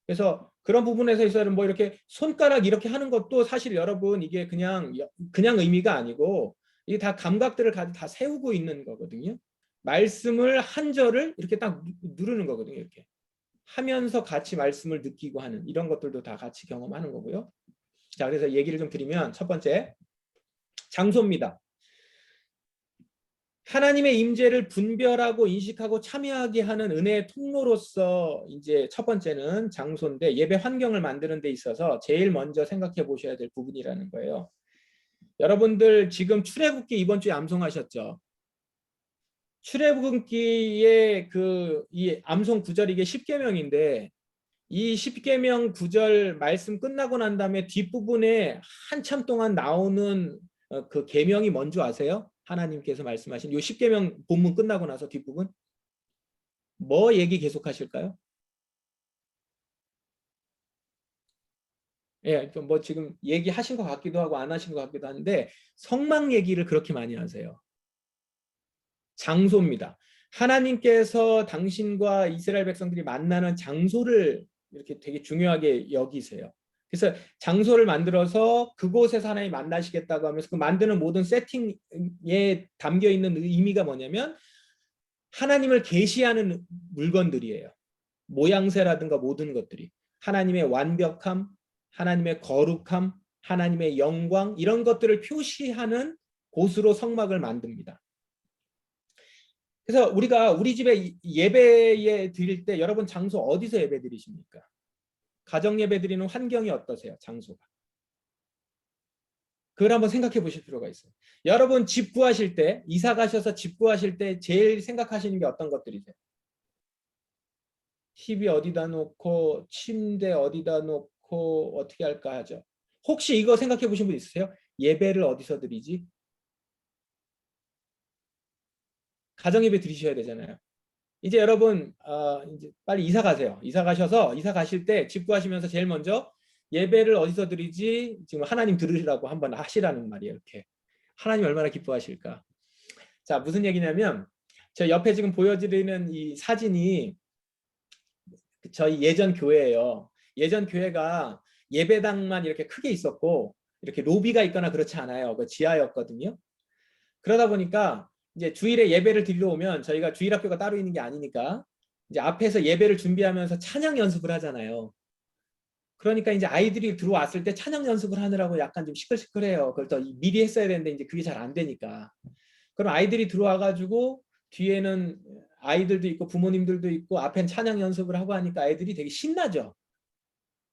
Speaker 1: 그래서 그런 부분에서 있어서는 뭐 이렇게 손가락 이렇게 하는 것도 사실 여러분 이게 그냥 의미가 아니고 이게 다 감각들을 다 세우고 있는 거거든요. 말씀을 한 절을 이렇게 딱 누르는 거거든요. 이렇게 하면서 같이 말씀을 느끼고 하는 이런 것들도 다 같이 경험하는 거고요. 자, 그래서 얘기를 좀 드리면 첫 번째 장소입니다. 하나님의 임재를 분별하고 인식하고 참여하게 하는 은혜의 통로로서 이제 첫 번째는 장소인데 예배 환경을 만드는 데 있어서 제일 먼저 생각해 보셔야 될 부분이라는 거예요. 여러분들 지금 출애굽기 이번 주에 암송하셨죠? 출애굽기의 이 암송 구절이 이게 10계명인데 이 십계명 9절 말씀 끝나고 난 다음에 뒷부분에 한참 동안 나오는 그 계명이 뭔지 아세요? 하나님께서 말씀하신 이 십계명 본문 끝나고 나서 뒷부분 뭐 얘기 계속 하실까요? 예, 뭐 지금 얘기하신 것 같기도 하고 안 하신 것 같기도 한데 성막 얘기를 그렇게 많이 하세요. 장소입니다. 하나님께서 당신과 이스라엘 백성들이 만나는 장소를 이렇게 되게 중요하게 여기세요. 그래서 장소를 만들어서 그곳에서 하나님 만나시겠다고 하면서 그 만드는 모든 세팅에 담겨 있는 의미가 뭐냐면 하나님을 계시하는 물건들이에요. 모양새라든가 모든 것들이 하나님의 완벽함, 하나님의 거룩함, 하나님의 영광 이런 것들을 표시하는 곳으로 성막을 만듭니다. 그래서 우리가 우리 집에 예배에 드릴 때 여러분 장소 어디서 예배 드리십니까? 가정 예배 드리는 환경이 어떠세요? 장소가. 그걸 한번 생각해 보실 필요가 있어요. 여러분 집 구하실 때 이사 가셔서 집 구하실 때 제일 생각하시는 게 어떤 것들이세요? TV 어디다 놓고 침대 어디다 놓고 어떻게 할까 하죠. 혹시 이거 생각해 보신 분 있으세요? 예배를 어디서 드리지? 가정 예배 드리셔야 되잖아요. 이제 여러분 이제 빨리 이사 가세요. 이사 가셔서 이사 가실 때 집 구하시면서 제일 먼저 예배를 어디서 드리지? 지금 하나님 들으시라고 한번 하시라는 말이에요. 이렇게 하나님 얼마나 기뻐하실까? 자 무슨 얘기냐면 저 옆에 지금 보여드리는 이 사진이 저희 예전 교회예요. 예전 교회가 예배당만 이렇게 크게 있었고 이렇게 로비가 있거나 그렇지 않아요. 그 지하였거든요. 그러다 보니까 이제 주일에 예배를 드리러 오면 저희가 주일학교가 따로 있는 게 아니니까 이제 앞에서 예배를 준비하면서 찬양 연습을 하잖아요. 그러니까 이제 아이들이 들어왔을 때 찬양 연습을 하느라고 약간 좀 시끌시끌해요. 그걸 더 미리 했어야 되는데 이제 그게 잘 안 되니까. 그럼 아이들이 들어와가지고 뒤에는 아이들도 있고 부모님들도 있고 앞엔 찬양 연습을 하고 하니까 아이들이 되게 신나죠.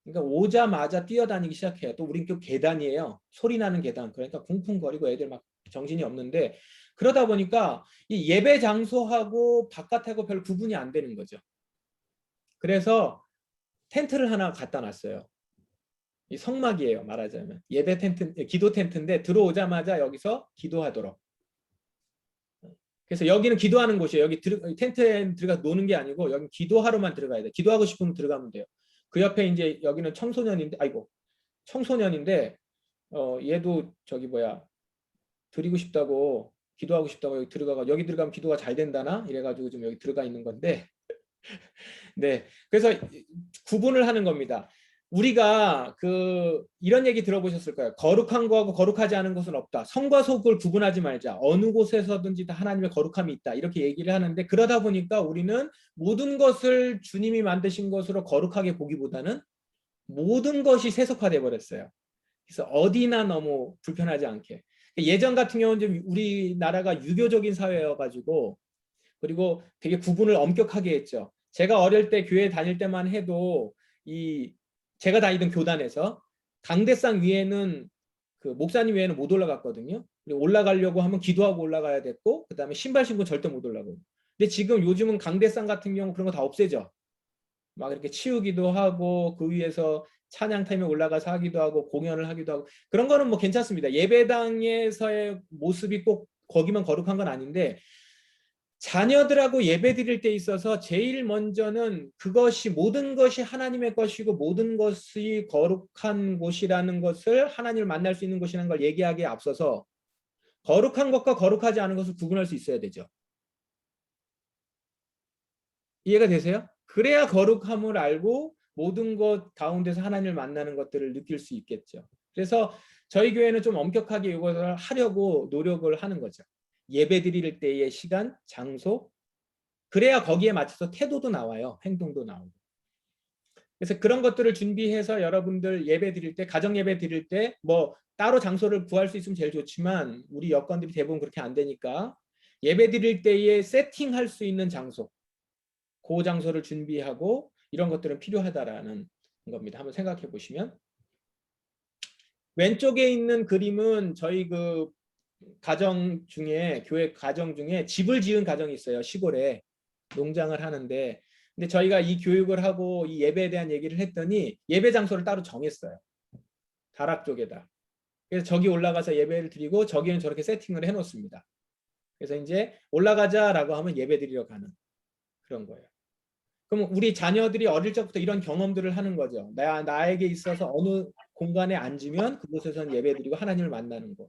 Speaker 1: 그러니까 오자마자 뛰어다니기 시작해요. 또 우린 또 계단이에요. 소리 나는 계단. 그러니까 쿵쿵거리고 애들 막 정신이 없는데 그러다 보니까 이 예배 장소하고 바깥하고 별 구분이 안 되는 거죠. 그래서 텐트를 하나 갖다 놨어요. 이 성막이에요. 말하자면 예배 텐트, 기도 텐트인데 들어오자마자 여기서 기도하도록. 그래서 여기는 기도하는 곳이에요. 여기 텐트에 들어가 노는 게 아니고 여기 기도하러만 들어가야 돼. 기도하고 싶으면 들어가면 돼요. 그 옆에 이제 여기는 청소년인데, 아이고 청소년인데 얘도 저기 뭐야 드리고 싶다고 기도하고 싶다고 여기 들어가가 여기 들어가면 기도가 잘 된다나 이래가지고 좀 여기 들어가 있는 건데 네 그래서 구분을 하는 겁니다. 우리가 그 이런 얘기 들어보셨을 거예요. 거룩한 거하고 거룩하지 않은 것은 없다. 성과 속을 구분하지 말자. 어느 곳에서든지 다 하나님의 거룩함이 있다. 이렇게 얘기를 하는데 그러다 보니까 우리는 모든 것을 주님이 만드신 것으로 거룩하게 보기보다는 모든 것이 세속화돼 버렸어요. 그래서 어디나 너무 불편하지 않게. 예전 같은 경우는 좀 우리나라가 유교적인 사회여가지고 그리고 되게 구분을 엄격하게 했죠. 제가 어릴 때 교회 다닐 때만 해도 이 제가 다니던 교단에서 강대상 위에는 그 목사님 외에는 못 올라갔거든요. 그리고 올라가려고 하면 기도하고 올라가야 됐고 그다음에 신발 신고 절대 못 올라가고. 근데 지금 요즘은 강대상 같은 경우 그런 거 다 없애죠. 막 이렇게 치우기도 하고 그 위에서 찬양 타임에 올라가서 하기도 하고 공연을 하기도 하고 그런 거는 뭐 괜찮습니다. 예배당에서의 모습이 꼭 거기만 거룩한 건 아닌데 자녀들하고 예배 드릴 때 있어서 제일 먼저는 그것이 모든 것이 하나님의 것이고 모든 것이 거룩한 곳이라는 것을 하나님을 만날 수 있는 곳이라는 걸 얘기하기에 앞서서 거룩한 것과 거룩하지 않은 것을 구분할 수 있어야 되죠. 이해가 되세요? 그래야 거룩함을 알고 모든 것 가운데서 하나님을 만나는 것들을 느낄 수 있겠죠. 그래서 저희 교회는 좀 엄격하게 이것을 하려고 노력을 하는 거죠. 예배 드릴 때의 시간, 장소, 그래야 거기에 맞춰서 태도도 나와요. 행동도 나오고. 그래서 그런 것들을 준비해서 여러분들 예배 드릴 때, 가정 예배 드릴 때 뭐 따로 장소를 구할 수 있으면 제일 좋지만 우리 여건들이 대부분 그렇게 안 되니까 예배 드릴 때에 세팅할 수 있는 장소, 그 장소를 준비하고 이런 것들은 필요하다라는 겁니다. 한번 생각해 보시면 왼쪽에 있는 그림은 저희 그 가정 중에 교회 가정 중에 집을 지은 가정이 있어요. 시골에 농장을 하는데 근데 저희가 이 교육을 하고 이 예배에 대한 얘기를 했더니 예배 장소를 따로 정했어요. 다락 쪽에다. 그래서 저기 올라가서 예배를 드리고 저기는 저렇게 세팅을 해놓습니다. 그래서 이제 올라가자라고 하면 예배 드리러 가는 그런 거예요. 그럼 우리 자녀들이 어릴 적부터 이런 경험들을 하는 거죠. 나에게 있어서 어느 공간에 앉으면 그곳에서는 예배드리고 하나님을 만나는 거.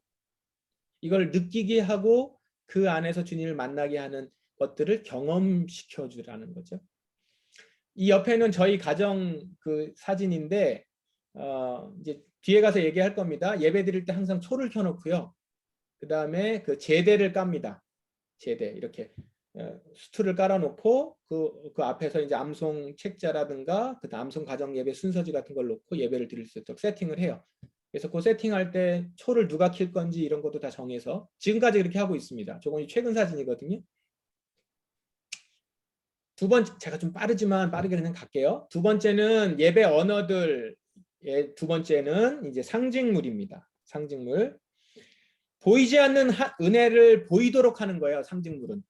Speaker 1: 이걸 느끼게 하고 그 안에서 주님을 만나게 하는 것들을 경험시켜 주라는 거죠. 이 옆에는 저희 가정 그 사진인데 이제 뒤에 가서 얘기할 겁니다. 예배 드릴 때 항상 초를 켜놓고요. 그 다음에 그 제대를 깝니다. 제대 이렇게 수트를 깔아놓고 그 앞에서 이제 암송 책자라든가 그 암송 가정 예배 순서지 같은 걸 놓고 예배를 드릴 수 있도록 세팅을 해요. 그래서 그 세팅할 때 초를 누가 킬 건지 이런 것도 다 정해서 지금까지 그렇게 하고 있습니다. 저건 최근 사진이거든요. 두 번째, 제가 좀 빠르지만 빠르게 그냥 갈게요. 두 번째는 예배 언어들. 두 번째는 이제 상징물입니다. 상징물. 보이지 않는 은혜를 보이도록 하는 거예요. 상징물은.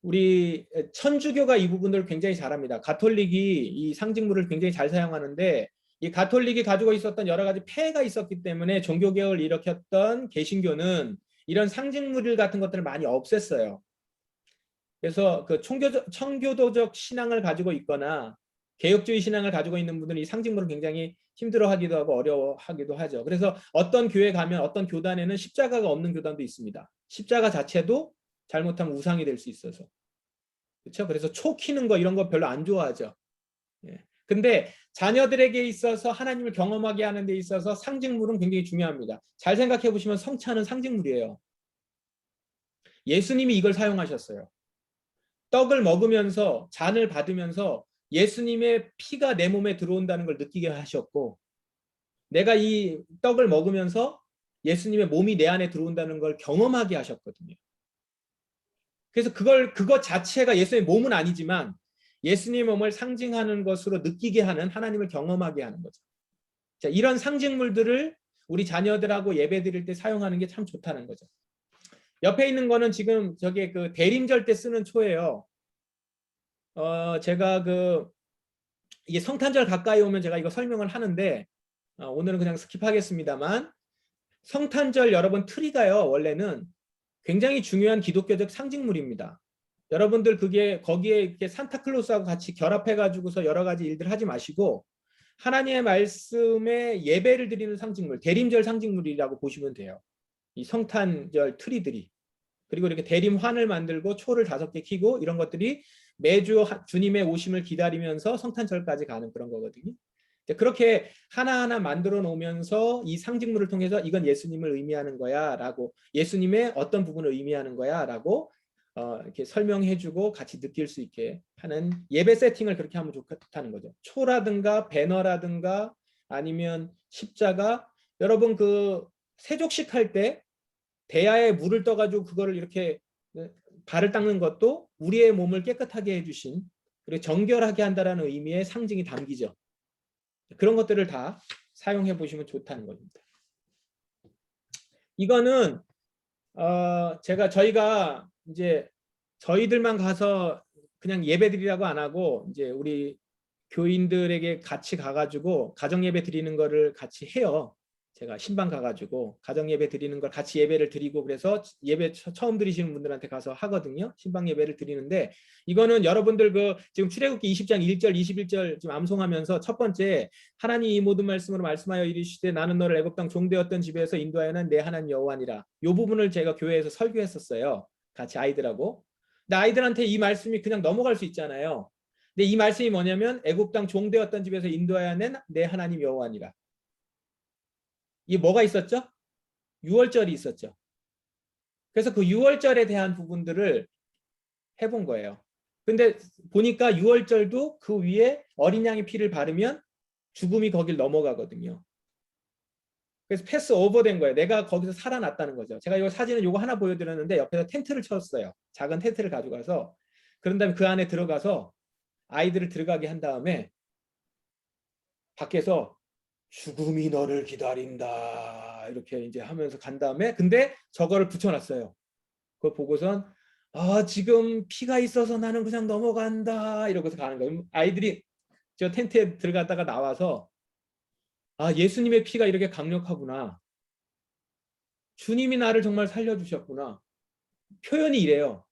Speaker 1: 우리 천주교가 이 부분을 굉장히 잘합니다. 가톨릭이 이 상징물을 굉장히 잘 사용하는데 이 가톨릭이 가지고 있었던 여러 가지 폐해가 있었기 때문에 종교개혁을 일으켰던 개신교는 이런 상징물 같은 것들을 많이 없앴어요. 그래서 그 청교도적 신앙을 가지고 있거나 개혁주의 신앙을 가지고 있는 분들은 이 상징물을 굉장히 힘들어하기도 하고 어려워하기도 하죠. 그래서 어떤 교회 가면 어떤 교단에는 십자가가 없는 교단도 있습니다. 십자가 자체도 잘못하면 우상이 될 수 있어서. 그렇죠? 그래서 초 키는 거 이런 거 별로 안 좋아하죠. 예. 근데 자녀들에게 있어서 하나님을 경험하게 하는 데 있어서 상징물은 굉장히 중요합니다. 잘 생각해 보시면 성찬은 상징물이에요. 예수님이 이걸 사용하셨어요. 떡을 먹으면서 잔을 받으면서 예수님의 피가 내 몸에 들어온다는 걸 느끼게 하셨고 내가 이 떡을 먹으면서 예수님의 몸이 내 안에 들어온다는 걸 경험하게 하셨거든요. 그래서 그것 자체가 예수님의 몸은 아니지만 예수님의 몸을 상징하는 것으로 느끼게 하는 하나님을 경험하게 하는 거죠. 자, 이런 상징물들을 우리 자녀들하고 예배 드릴 때 사용하는 게 참 좋다는 거죠. 옆에 있는 거는 지금 저게 그 대림절 때 쓰는 초예요. 제가 이게 성탄절 가까이 오면 제가 이거 설명을 하는데 오늘은 그냥 스킵하겠습니다만 성탄절 여러분 트리가요 원래는 굉장히 중요한 기독교적 상징물입니다. 여러분들 거기에 이렇게 산타클로스하고 같이 결합해 가지고서 여러 가지 일들 하지 마시고 하나님의 말씀에 예배를 드리는 상징물, 대림절 상징물이라고 보시면 돼요. 이 성탄절 트리들이. 그리고 이렇게 대림환을 만들고 초를 5개 켜고 이런 것들이 매주 주님의 오심을 기다리면서 성탄절까지 가는 그런 거거든요. 그렇게 하나하나 만들어 놓으면서 이 상징물을 통해서 이건 예수님을 의미하는 거야 라고 예수님의 어떤 부분을 의미하는 거야 라고 이렇게 설명해주고 같이 느낄 수 있게 하는 예배 세팅을 그렇게 하면 좋다는 거죠. 초라든가 배너라든가 아니면 십자가 여러분 그 세족식 할 때 대야에 물을 떠가지고 그거를 이렇게 발을 닦는 것도 우리의 몸을 깨끗하게 해주신 그리고 정결하게 한다라는 의미의 상징이 담기죠. 그런 것들을 다 사용해 보시면 좋다는 겁니다. 이거는 저희가 이제 저희들만 가서 그냥 예배드리라고 안 하고 이제 우리 교인들에게 같이 가가지고 가정 예배 드리는 거를 같이 해요. 제가 신방 가가지고 가정 예배 드리는 걸 같이 예배를 드리고 그래서 예배 처음 드리시는 분들한테 가서 하거든요. 신방 예배를 드리는데 이거는 여러분들 지금 출애굽기 20장 1절 21절 지금 암송하면서 첫 번째 하나님 이 모든 말씀으로 말씀하여 이르시되 나는 너를 애굽 땅 종되었던 집에서 인도하여는 내 하나님 여호와니라. 이 부분을 제가 교회에서 설교했었어요. 같이 아이들하고. 근데 아이들한테 이 말씀이 그냥 넘어갈 수 있잖아요. 근데 이 말씀이 뭐냐면 애굽 땅 종되었던 집에서 인도하여낸 내 하나님 여호와니라. 이게 뭐가 있었죠? 유월절이 있었죠. 그래서 그 유월절에 대한 부분들을 해본 거예요. 근데 보니까 유월절도 그 위에 어린 양의 피를 바르면 죽음이 거길 넘어가거든요. 그래서 패스 오버된 거예요. 내가 거기서 살아났다는 거죠. 제가 이 사진은 이거 하나 보여드렸는데 옆에서 텐트를 쳤어요. 작은 텐트를 가져가서 그런 다음에 그 안에 들어가서 아이들을 들어가게 한 다음에 밖에서 죽음이 너를 기다린다 이렇게 이제 하면서 간 다음에 근데 저거를 붙여놨어요. 그걸 보고선 지금 피가 있어서 나는 그냥 넘어간다 이러고서 가는 거예요. 아이들이 저 텐트에 들어갔다가 나와서 예수님의 피가 이렇게 강력하구나. 주님이 나를 정말 살려주셨구나. 표현이 이래요.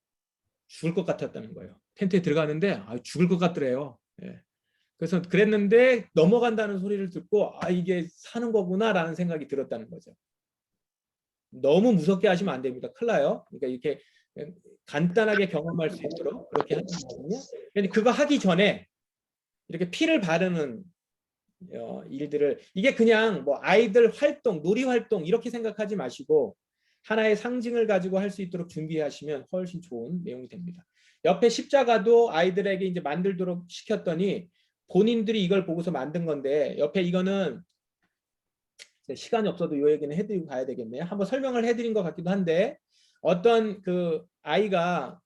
Speaker 1: 죽을 것 같았다는 거예요. 텐트에 들어가는데 죽을 것 같더래요. 예. 그래서 그랬는데 넘어간다는 소리를 듣고 이게 사는 거구나라는 생각이 들었다는 거죠. 너무 무섭게 하시면 안 됩니다. 큰일 나요. 그러니까 이렇게 간단하게 경험할 수 있도록 그렇게 하는 거거든요. 그런데 그거 하기 전에 이렇게 피를 바르는 일들을 이게 그냥 뭐 아이들 활동, 놀이 활동 이렇게 생각하지 마시고 하나의 상징을 가지고 할 수 있도록 준비하시면 훨씬 좋은 내용이 됩니다. 옆에 십자가도 아이들에게 이제 만들도록 시켰더니 본인들이 이걸 보고서 만든 건데 옆에 이거는 시간이 없어도 이 얘기는 해드리고 가야 되겠네요. 한번 설명을 해드린 것 같기도 한데 어떤 그 아이가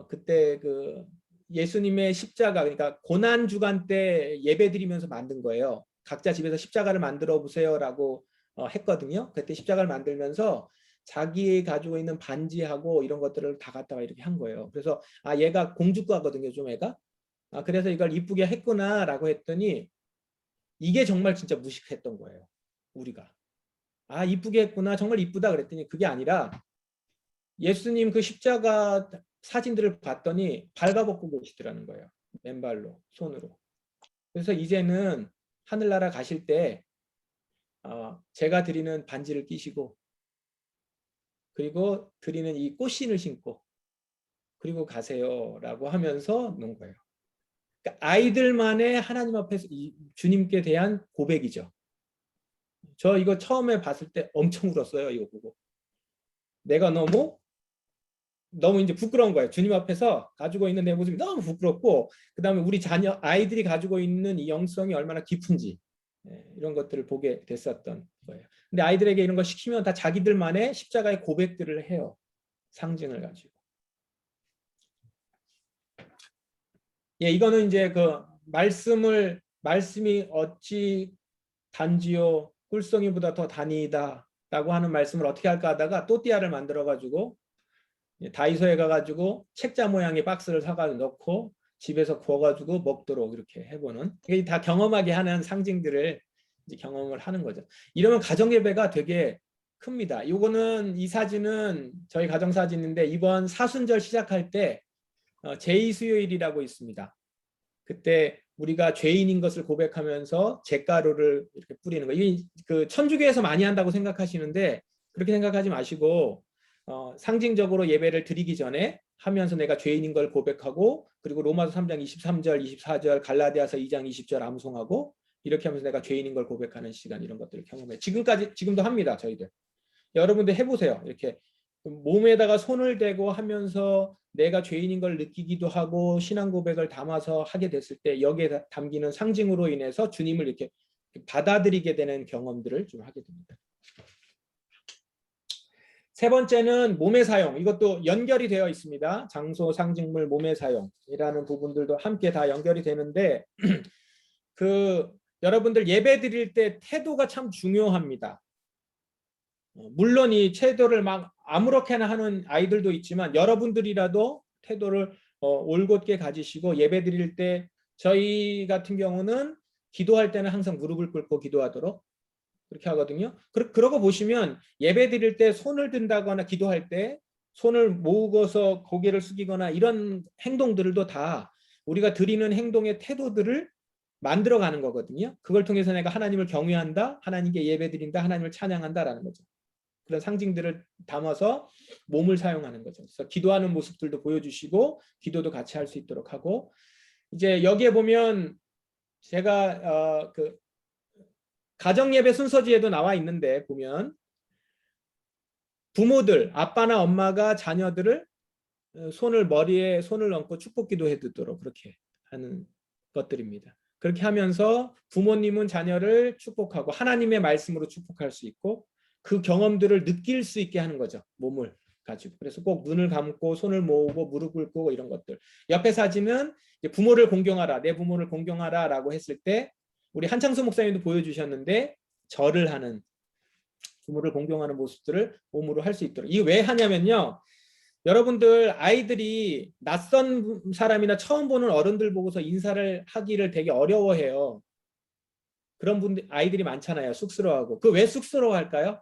Speaker 1: 그때 그 예수님의 십자가 그러니까 고난 주간 때 예배 드리면서 만든 거예요. 각자 집에서 십자가를 만들어 보세요라고 했거든요. 그때 십자가를 만들면서 자기 가지고 있는 반지하고 이런 것들을 다 갖다가 이렇게 한 거예요. 그래서 얘가 공주과거든요, 좀 애가. 그래서 이걸 이쁘게 했구나라고 했더니 이게 정말 진짜 무식했던 거예요. 우리가. 이쁘게 했구나. 정말 이쁘다 그랬더니 그게 아니라 예수님 그 십자가 사진들을 봤더니 발가벗고 계시더라는 거예요. 맨발로, 손으로. 그래서 이제는 하늘나라 가실 때 제가 드리는 반지를 끼시고 그리고 드리는 이 꽃신을 신고 그리고 가세요라고 하면서 놓은 거예요. 그러니까 아이들만의 하나님 앞에서 주님께 대한 고백이죠. 저 이거 처음에 봤을 때 엄청 울었어요. 이거 보고. 내가 너무 이제 부끄러운 거예요. 주님 앞에서 가지고 있는 내 모습이 너무 부끄럽고 그다음에 우리 자녀 아이들이 가지고 있는 이 영성이 얼마나 깊은지 이런 것들을 보게 됐었던 거예요. 근데 아이들에게 이런 거 시키면 다 자기들만의 십자가의 고백들을 해요. 상징을 가지고. 이거는 이제 그 말씀이 어찌 단지요 꿀송이보다 더 단이다 라고 하는 말씀을 어떻게 할까 하다가 또띠아를 만들어 가지고 다이소에 가가지고 책자 모양의 박스를 사가지고 넣고 집에서 구워가지고 먹도록 이렇게 해보는 이게 다 경험하게 하는 상징들을 이제 경험을 하는 거죠. 이러면 가정예배가 되게 큽니다. 요거는 이 사진은 저희 가정 사진인데 이번 사순절 시작할 때 제2수요일이라고 있습니다. 그때 우리가 죄인인 것을 고백하면서 잿가루를 이렇게 뿌리는 거. 이게 그 천주교에서 많이 한다고 생각하시는데 그렇게 생각하지 마시고 상징적으로 예배를 드리기 전에 하면서 내가 죄인인 걸 고백하고 그리고 로마서 3장 23절, 24절, 갈라디아서 2장 20절 암송하고 이렇게 하면서 내가 죄인인 걸 고백하는 시간 이런 것들을 경험해. 지금도 합니다. 저희들. 여러분들 해보세요. 이렇게 몸에다가 손을 대고 하면서 내가 죄인인 걸 느끼기도 하고 신앙 고백을 담아서 하게 됐을 때 여기에 담기는 상징으로 인해서 주님을 이렇게 받아들이게 되는 경험들을 좀 하게 됩니다. 세 번째는 몸의 사용. 이것도 연결이 되어 있습니다. 장소, 상징물, 몸의 사용이라는 부분들도 함께 다 연결이 되는데 여러분들 예배 드릴 때 태도가 참 중요합니다. 물론 이 태도를 막 아무렇게나 하는 아이들도 있지만 여러분들이라도 태도를 올곧게 가지시고 예배 드릴 때 저희 같은 경우는 기도할 때는 항상 무릎을 꿇고 기도하도록 그렇게 하거든요. 그러고 보시면 예배 드릴 때 손을 든다거나 기도할 때 손을 모으고서 고개를 숙이거나 이런 행동들도 다 우리가 드리는 행동의 태도들을 만들어가는 거거든요. 그걸 통해서 내가 하나님을 경외한다, 하나님께 예배 드린다, 하나님을 찬양한다라는 거죠. 그런 상징들을 담아서 몸을 사용하는 거죠. 그래서 기도하는 모습들도 보여주시고 기도도 같이 할 수 있도록 하고 이제 여기에 보면 제가 가정예배 순서지에도 나와 있는데 보면 부모들, 아빠나 엄마가 자녀들을 머리에 손을 얹고 축복기도 해두도록 그렇게 하는 것들입니다. 그렇게 하면서 부모님은 자녀를 축복하고 하나님의 말씀으로 축복할 수 있고 그 경험들을 느낄 수 있게 하는 거죠. 몸을 가지고. 그래서 꼭 눈을 감고 손을 모으고 무릎 꿇고 이런 것들. 옆에 사진은 부모를 공경하라. 내 부모를 공경하라 라고 했을 때 우리 한창수 목사님도 보여주셨는데 절을 하는 부모를 공경하는 모습들을 몸으로 할 수 있도록. 이게 왜 하냐면요. 여러분들 아이들이 낯선 사람이나 처음 보는 어른들 보고서 인사를 하기를 되게 어려워해요. 그런 분들 아이들이 많잖아요. 쑥스러워하고. 그 왜 쑥스러워할까요?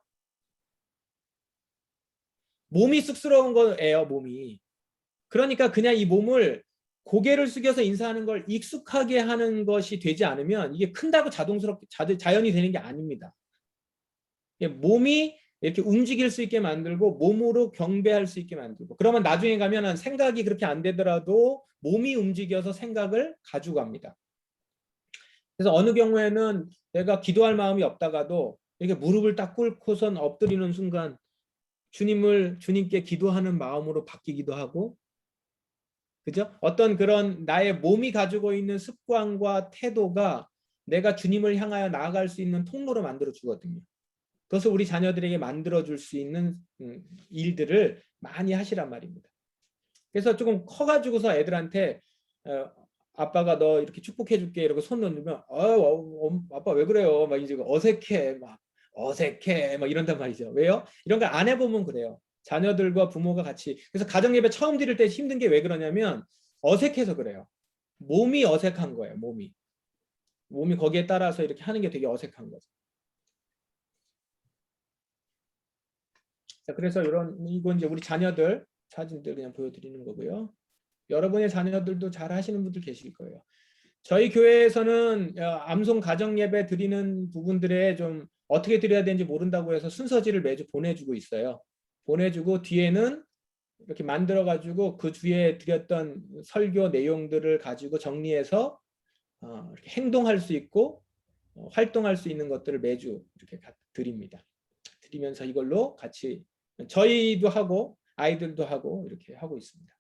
Speaker 1: 몸이 쑥스러운 거예요. 몸이. 그러니까 그냥 이 몸을 고개를 숙여서 인사하는 걸 익숙하게 하는 것이 되지 않으면 이게 큰다고 자동스럽게 자연이 되는 게 아닙니다. 몸이 이렇게 움직일 수 있게 만들고 몸으로 경배할 수 있게 만들고 그러면 나중에 가면은 생각이 그렇게 안 되더라도 몸이 움직여서 생각을 가져갑니다. 그래서 어느 경우에는 내가 기도할 마음이 없다가도 이렇게 무릎을 딱 꿇고선 엎드리는 순간 주님께 기도하는 마음으로 바뀌기도 하고, 그죠? 어떤 그런 나의 몸이 가지고 있는 습관과 태도가 내가 주님을 향하여 나아갈 수 있는 통로로 만들어 주거든요. 그것을 우리 자녀들에게 만들어줄 수 있는 일들을 많이 하시란 말입니다. 그래서 조금 커가지고서 애들한테 아빠가 너 이렇게 축복해줄게 이러고 손 넣으면 아빠 왜 그래요? 막 이제 어색해 막 이런단 말이죠. 왜요? 이런 걸 안 해보면 그래요. 자녀들과 부모가 같이. 그래서 가정예배 처음 드릴 때 힘든 게 왜 그러냐면 어색해서 그래요. 몸이 어색한 거예요. 몸이 거기에 따라서 이렇게 하는 게 되게 어색한 거죠. 자, 그래서 이건 이제 우리 자녀들 사진들 그냥 보여드리는 거고요. 여러분의 자녀들도 잘 하시는 분들 계실 거예요. 저희 교회에서는 암송 가정 예배 드리는 부분들에 좀 어떻게 드려야 되는지 모른다고 해서 순서지를 매주 보내주고 있어요. 보내주고 뒤에는 이렇게 만들어 가지고 그 주에 드렸던 설교 내용들을 가지고 정리해서 이렇게 행동할 수 있고 활동할 수 있는 것들을 매주 이렇게 드립니다. 드리면서 이걸로 같이 저희도 하고 아이들도 하고 이렇게 하고 있습니다.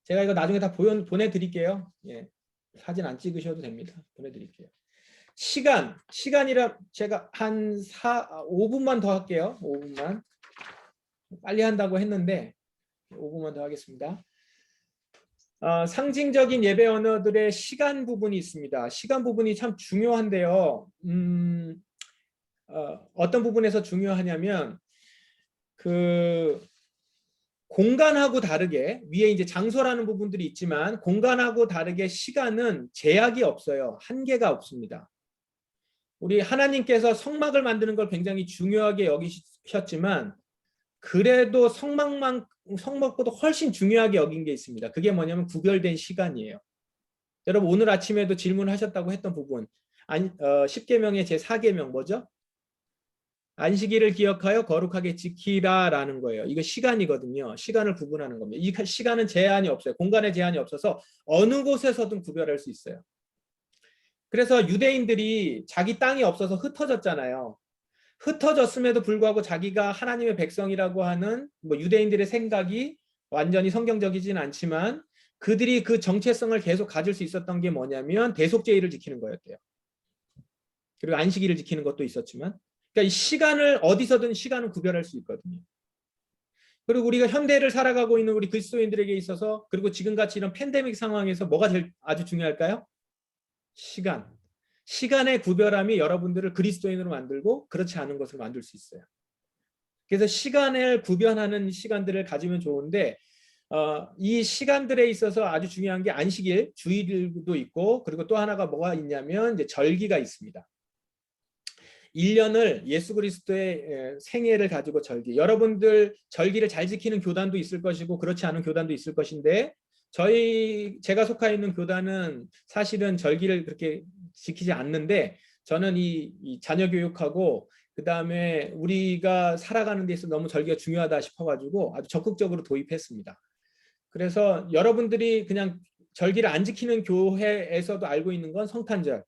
Speaker 1: 제가 이거 나중에 다 보내드릴게요. 예, 사진 안 찍으셔도 됩니다. 보내드릴게요. 시간이라 제가 한 5분만 더 할게요. 5분만. 빨리 한다고 했는데 5분만 더 하겠습니다. 상징적인 예배 언어들의 시간 부분이 있습니다. 시간 부분이 참 중요한데요. 어떤 부분에서 중요하냐면 그 공간하고 다르게 위에 이제 장소라는 부분들이 있지만 공간하고 다르게 시간은 제약이 없어요. 한계가 없습니다. 우리 하나님께서 성막을 만드는 걸 굉장히 중요하게 여기셨지만 그래도 성막보다 훨씬 중요하게 여긴 게 있습니다. 그게 뭐냐면 구별된 시간이에요. 여러분 오늘 아침에도 질문하셨다고 했던 부분 10계명의 제4계명 뭐죠? 안식일을 기억하여 거룩하게 지키라라는 거예요. 이거 시간이거든요. 시간을 구분하는 겁니다. 이 시간은 제한이 없어요. 공간에 제한이 없어서 어느 곳에서든 구별할 수 있어요. 그래서 유대인들이 자기 땅이 없어서 흩어졌잖아요. 흩어졌음에도 불구하고 자기가 하나님의 백성이라고 하는 유대인들의 생각이 완전히 성경적이진 않지만 그들이 그 정체성을 계속 가질 수 있었던 게 뭐냐면 대속죄일을 지키는 거였대요. 그리고 안식일을 지키는 것도 있었지만 그러니까 이 시간을 어디서든 시간을 구별할 수 있거든요. 그리고 우리가 현대를 살아가고 있는 우리 그리스도인들에게 있어서 그리고 지금같이 이런 팬데믹 상황에서 뭐가 제일 아주 중요할까요? 시간. 시간의 구별함이 여러분들을 그리스도인으로 만들고 그렇지 않은 것을 만들 수 있어요. 그래서 시간을 구별하는 시간들을 가지면 좋은데 이 시간들에 있어서 아주 중요한 게 안식일, 주일도 있고 그리고 또 하나가 뭐가 있냐면 이제 절기가 있습니다. 1년을 예수 그리스도의 생애를 가지고 여러분들 절기를 잘 지키는 교단도 있을 것이고 그렇지 않은 교단도 있을 것인데 제가 속해 있는 교단은 사실은 절기를 그렇게 지키지 않는데 저는 이 자녀 교육하고 그 다음에 우리가 살아가는 데 있어서 너무 절기가 중요하다 싶어가지고 아주 적극적으로 도입했습니다. 그래서 여러분들이 그냥 절기를 안 지키는 교회에서도 알고 있는 건 성탄절,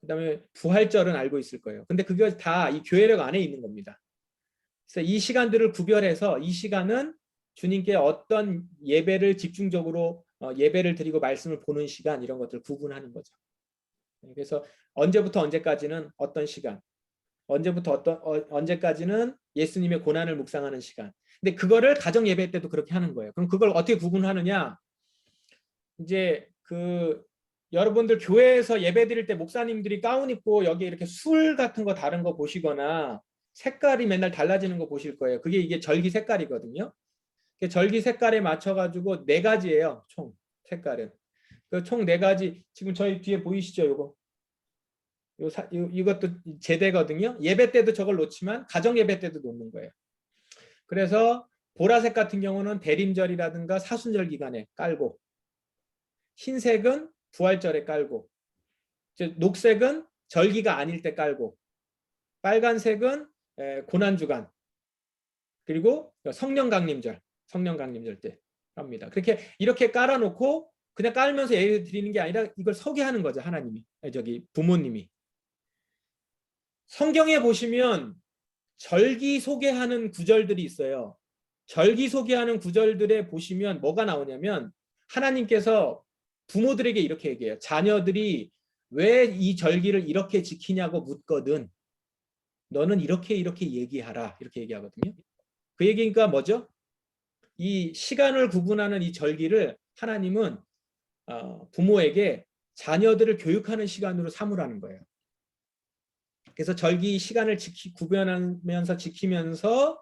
Speaker 1: 그 다음에 부활절은 알고 있을 거예요. 근데 그게 다 이 교회력 안에 있는 겁니다. 그래서 이 시간들을 구별해서 이 시간은 주님께 어떤 예배를 집중적으로 예배를 드리고 말씀을 보는 시간 이런 것들을 구분하는 거죠. 그래서 언제부터 언제까지는 어떤 시간, 언제까지는 예수님의 고난을 묵상하는 시간. 근데 그거를 가정 예배 때도 그렇게 하는 거예요. 그럼 그걸 어떻게 구분하느냐? 이제 여러분들 교회에서 예배 드릴 때 목사님들이 가운 입고 여기 이렇게 술 같은 거 다른 거 보시거나 색깔이 맨날 달라지는 거 보실 거예요. 그게 이게 절기 색깔이거든요. 절기 색깔에 맞춰가지고 4가지예요. 총 색깔은. 그 총 4가지 지금 저희 뒤에 보이시죠? 요거. 이것도 제대거든요. 예배 때도 저걸 놓지만 가정 예배 때도 놓는 거예요. 그래서 보라색 같은 경우는 대림절이라든가 사순절 기간에 깔고, 흰색은 부활절에 깔고, 녹색은 절기가 아닐 때 깔고, 빨간색은 고난주간, 그리고 성령 강림절 때 합니다. 그렇게 이렇게 깔아놓고 그냥 깔면서 예배 드리는 게 아니라 이걸 소개하는 거죠. 하나님이, 부모님이. 성경에 보시면 절기 소개하는 구절들이 있어요. 절기 소개하는 구절들에 보시면 뭐가 나오냐면 하나님께서 부모들에게 이렇게 얘기해요. 자녀들이 왜 이 절기를 이렇게 지키냐고 묻거든 너는 이렇게 얘기하라, 이렇게 얘기하거든요. 그 얘기가 뭐죠? 이 시간을 구분하는 이 절기를 하나님은 부모에게 자녀들을 교육하는 시간으로 삼으라는 거예요. 그래서 절기 시간을 구별하면서 지키면서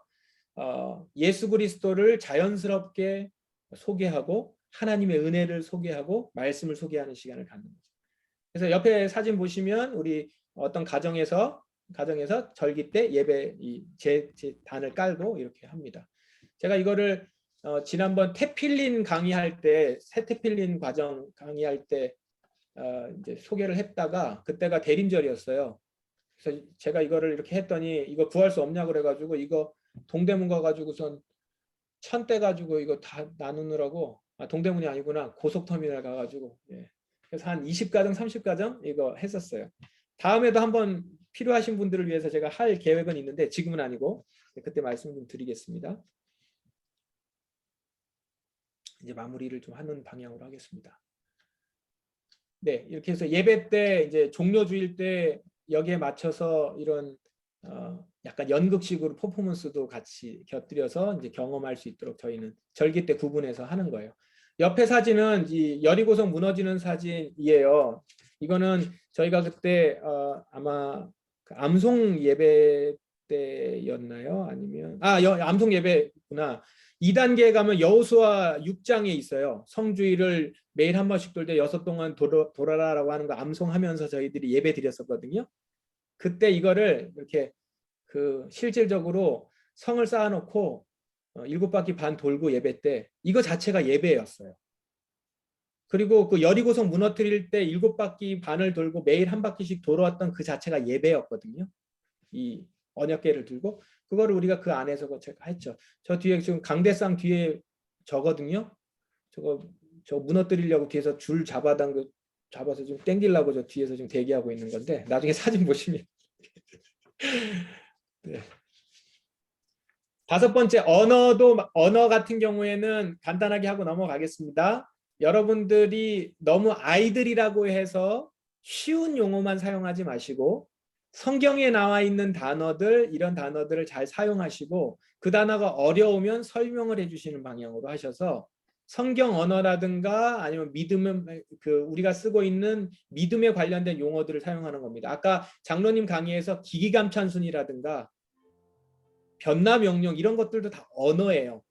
Speaker 1: 예수 그리스도를 자연스럽게 소개하고 하나님의 은혜를 소개하고 말씀을 소개하는 시간을 갖는 거죠. 그래서 옆에 사진 보시면 우리 어떤 가정에서 절기 때 예배 제 단을 깔고 이렇게 합니다. 제가 이거를 지난번 테필린 강의할 때, 새테필린 과정 강의할 때 이제 소개를 했다가 그때가 대림절이었어요. 그래서 제가 이거를 이렇게 했더니 이거 구할 수 없냐고 그래가지고 이거 동대문 가가지고선 천대 가지고 이거 다 나누느라고, 동대문이 아니구나, 고속터미널 가가지고, 예. 그래서 한 20가정 30가정 이거 했었어요. 다음에도 한번 필요하신 분들을 위해서 제가 할 계획은 있는데 지금은 아니고 그때 말씀 좀 드리겠습니다. 이제 마무리를 좀 하는 방향으로 하겠습니다. 네, 이렇게 해서 예배 때 이제 종료주일 때 여기에 맞춰서 이런 약간 연극식으로 퍼포먼스도 같이 곁들여서 이제 경험할 수 있도록 저희는 절기 때 구분해서 하는 거예요. 옆에 사진은 이 여리고성 무너지는 사진이에요. 이거는 저희가 그때 아마 그 암송 예배 때였나요? 아니면 암송 예배구나. 2단계에 가면 여호수아 6장에 있어요. 성주일을 매일 한 번씩 돌 때 6동안 돌아라라고 하는 거 암송하면서 저희들이 예배 드렸었거든요. 그때 이거를 이렇게 실질적으로 성을 쌓아놓고 7바퀴 반 돌고 예배 때 이거 자체가 예배였어요. 그리고 그 여리고성 무너뜨릴 때 7바퀴 반을 돌고 매일 한 바퀴씩 돌아왔던 그 자체가 예배였거든요. 이 언약궤를 들고 그거를 우리가 그 안에서 제가 했죠. 저 뒤에 지금 강대상 뒤에 저거든요. 저 무너뜨리려고 뒤에서 줄 잡아서 좀 땡기려고 저 뒤에서 지금 대기하고 있는 건데 나중에 사진 보시면 네. 5번째 언어 같은 경우에는 간단하게 하고 넘어가겠습니다. 여러분들이 너무 아이들이라고 해서 쉬운 용어만 사용하지 마시고 성경에 나와 있는 이런 단어들을 잘 사용하시고 그 단어가 어려우면 설명을 해주시는 방향으로 하셔서 성경 언어라든가 아니면 우리가 쓰고 있는 믿음에 관련된 용어들을 사용하는 겁니다. 아까 장로님 강의에서 기기감찬순이라든가 변화명령 이런 것들도 다 언어예요.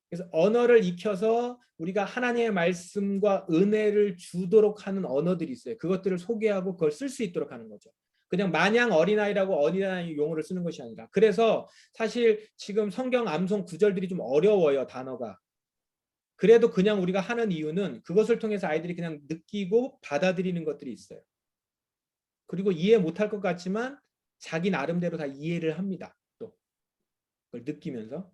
Speaker 1: 그래서 언어를 익혀서 우리가 하나님의 말씀과 은혜를 주도록 하는 언어들이 있어요. 그것들을 소개하고 그걸 쓸 수 있도록 하는 거죠. 그냥 마냥 어린아이라고 어린아이 용어를 쓰는 것이 아니라. 그래서 사실 지금 성경 암송 구절들이 좀 어려워요. 단어가. 그래도 그냥 우리가 하는 이유는 그것을 통해서 아이들이 그냥 느끼고 받아들이는 것들이 있어요. 그리고 이해 못할 것 같지만 자기 나름대로 다 이해를 합니다. 또 그걸 느끼면서.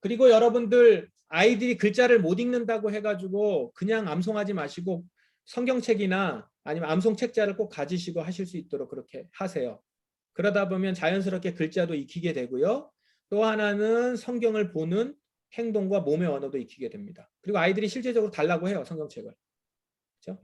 Speaker 1: 그리고 여러분들 아이들이 글자를 못 읽는다고 해가지고 그냥 암송하지 마시고 성경책이나 아니면 암송책자를 꼭 가지시고 하실 수 있도록 그렇게 하세요. 그러다 보면 자연스럽게 글자도 익히게 되고요. 또 하나는 성경을 보는 행동과 몸의 언어도 익히게 됩니다. 그리고 아이들이 실제적으로 달라고 해요. 성경책을. 그렇죠?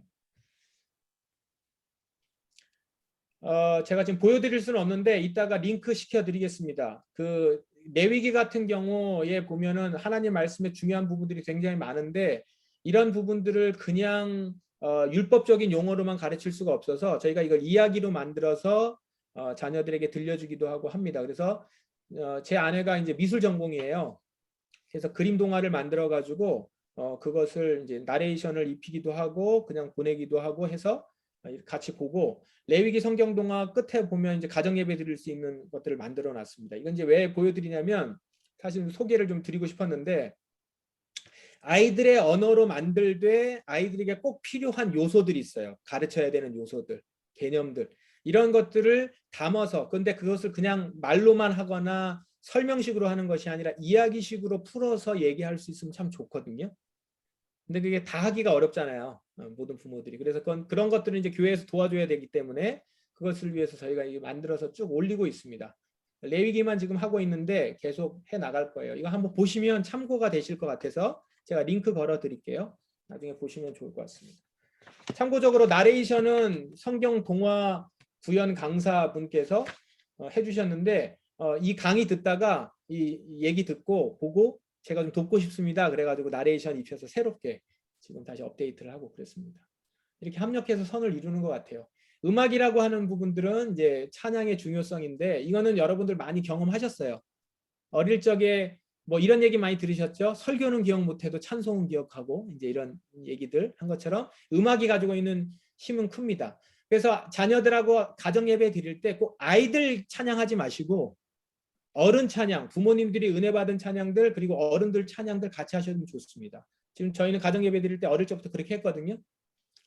Speaker 1: 제가 지금 보여드릴 수는 없는데 이따가 링크 시켜드리겠습니다. 그 레위기 같은 경우에 보면은 하나님 말씀의 중요한 부분들이 굉장히 많은데 이런 부분들을 그냥 율법적인 용어로만 가르칠 수가 없어서 저희가 이걸 이야기로 만들어서 자녀들에게 들려주기도 하고 합니다. 그래서 제 아내가 이제 미술 전공이에요. 그래서 그림 동화를 만들어 가지고 그것을 이제 나레이션을 입히기도 하고 그냥 보내기도 하고 해서 같이 보고, 레위기 성경 동화 끝에 보면 이제 가정 예배 드릴 수 있는 것들을 만들어 놨습니다. 이건 이제 왜 보여드리냐면 사실 소개를 좀 드리고 싶었는데, 아이들의 언어로 만들되 아이들에게 꼭 필요한 요소들이 있어요. 가르쳐야 되는 요소들, 개념들, 이런 것들을 담아서, 근데 그것을 그냥 말로만 하거나 설명식으로 하는 것이 아니라 이야기식으로 풀어서 얘기할 수 있으면 참 좋거든요. 근데 그게 다 하기가 어렵잖아요. 모든 부모들이. 그래서 그런 것들은 이제 교회에서 도와줘야 되기 때문에 그것을 위해서 저희가 만들어서 쭉 올리고 있습니다. 레위기만 지금 하고 있는데 계속 해 나갈 거예요. 이거 한번 보시면 참고가 되실 것 같아서 제가 링크 걸어 드릴게요. 나중에 보시면 좋을 것 같습니다. 참고적으로 나레이션은 성경 동화 구연 강사분께서 해주셨는데, 이 강의 듣다가 이 얘기 듣고 보고 제가 좀 돕고 싶습니다. 그래가지고 나레이션 입혀서 새롭게 지금 다시 업데이트를 하고 그랬습니다. 이렇게 합력해서 선을 이루는 것 같아요. 음악이라고 하는 부분들은 이제 찬양의 중요성인데, 이거는 여러분들 많이 경험하셨어요. 어릴 적에 뭐 이런 얘기 많이 들으셨죠? 설교는 기억 못해도 찬송은 기억하고, 이제 이런 얘기들 한 것처럼 음악이 가지고 있는 힘은 큽니다. 그래서 자녀들하고 가정 예배 드릴 때 꼭 아이들 찬양하지 마시고 어른 찬양, 부모님들이 은혜 받은 찬양들, 그리고 어른들 찬양들 같이 하셔도 좋습니다. 지금 저희는 가정 예배 드릴 때 어릴 적부터 그렇게 했거든요.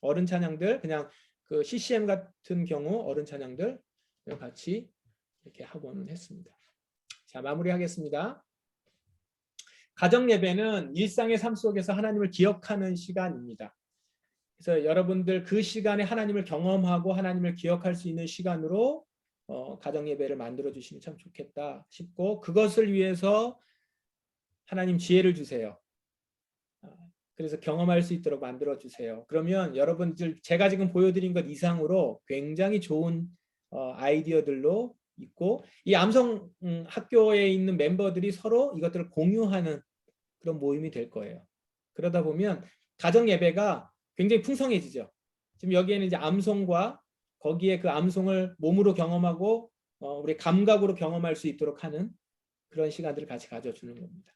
Speaker 1: 어른 찬양들, 그냥 그 CCM 같은 경우 어른 찬양들 같이 이렇게 하고는 했습니다. 자, 마무리하겠습니다. 가정 예배는 일상의 삶 속에서 하나님을 기억하는 시간입니다. 그래서 여러분들 그 시간에 하나님을 경험하고 하나님을 기억할 수 있는 시간으로 가정 예배를 만들어 주시면 참 좋겠다 싶고, 그것을 위해서 하나님 지혜를 주세요. 그래서 경험할 수 있도록 만들어 주세요. 그러면 여러분들 제가 지금 보여드린 것 이상으로 굉장히 좋은 아이디어들로 있고, 이 암성 학교에 있는 멤버들이 서로 이것들을 공유하는 그런 모임이 될 거예요. 그러다 보면 가정 예배가 굉장히 풍성해지죠. 지금 여기에는 이제 암송과 거기에 그 암송을 몸으로 경험하고 우리 감각으로 경험할 수 있도록 하는 그런 시간들을 같이 가져주는 겁니다.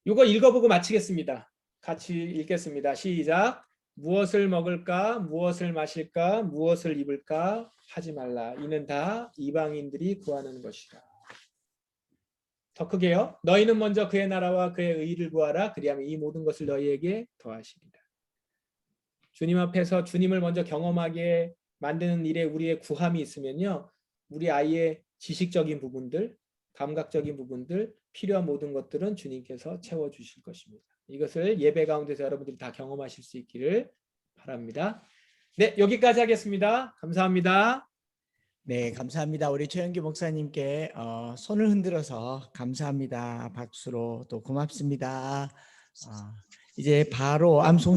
Speaker 1: 이거 읽어보고 마치겠습니다. 같이 읽겠습니다. 시작. 무엇을 먹을까, 무엇을 마실까, 무엇을 입을까 하지 말라. 이는 다 이방인들이 구하는 것이라. 더 크게요. 너희는 먼저 그의 나라와 그의 의를 구하라. 그리하면 이 모든 것을 너희에게 더하시리라. 주님 앞에서 주님을 먼저 경험하게 만드는 일에 우리의 구함이 있으면요, 우리 아이의 지식적인 부분들, 감각적인 부분들, 필요한 모든 것들은 주님께서 채워주실 것입니다. 이것을 예배 가운데서 여러분들이 다 경험하실 수 있기를 바랍니다. 네, 여기까지 하겠습니다. 감사합니다.
Speaker 2: 네, 감사합니다. 우리 최영규 목사님께 손을 흔들어서 감사합니다. 박수로 또 고맙습니다. 이제 바로 암송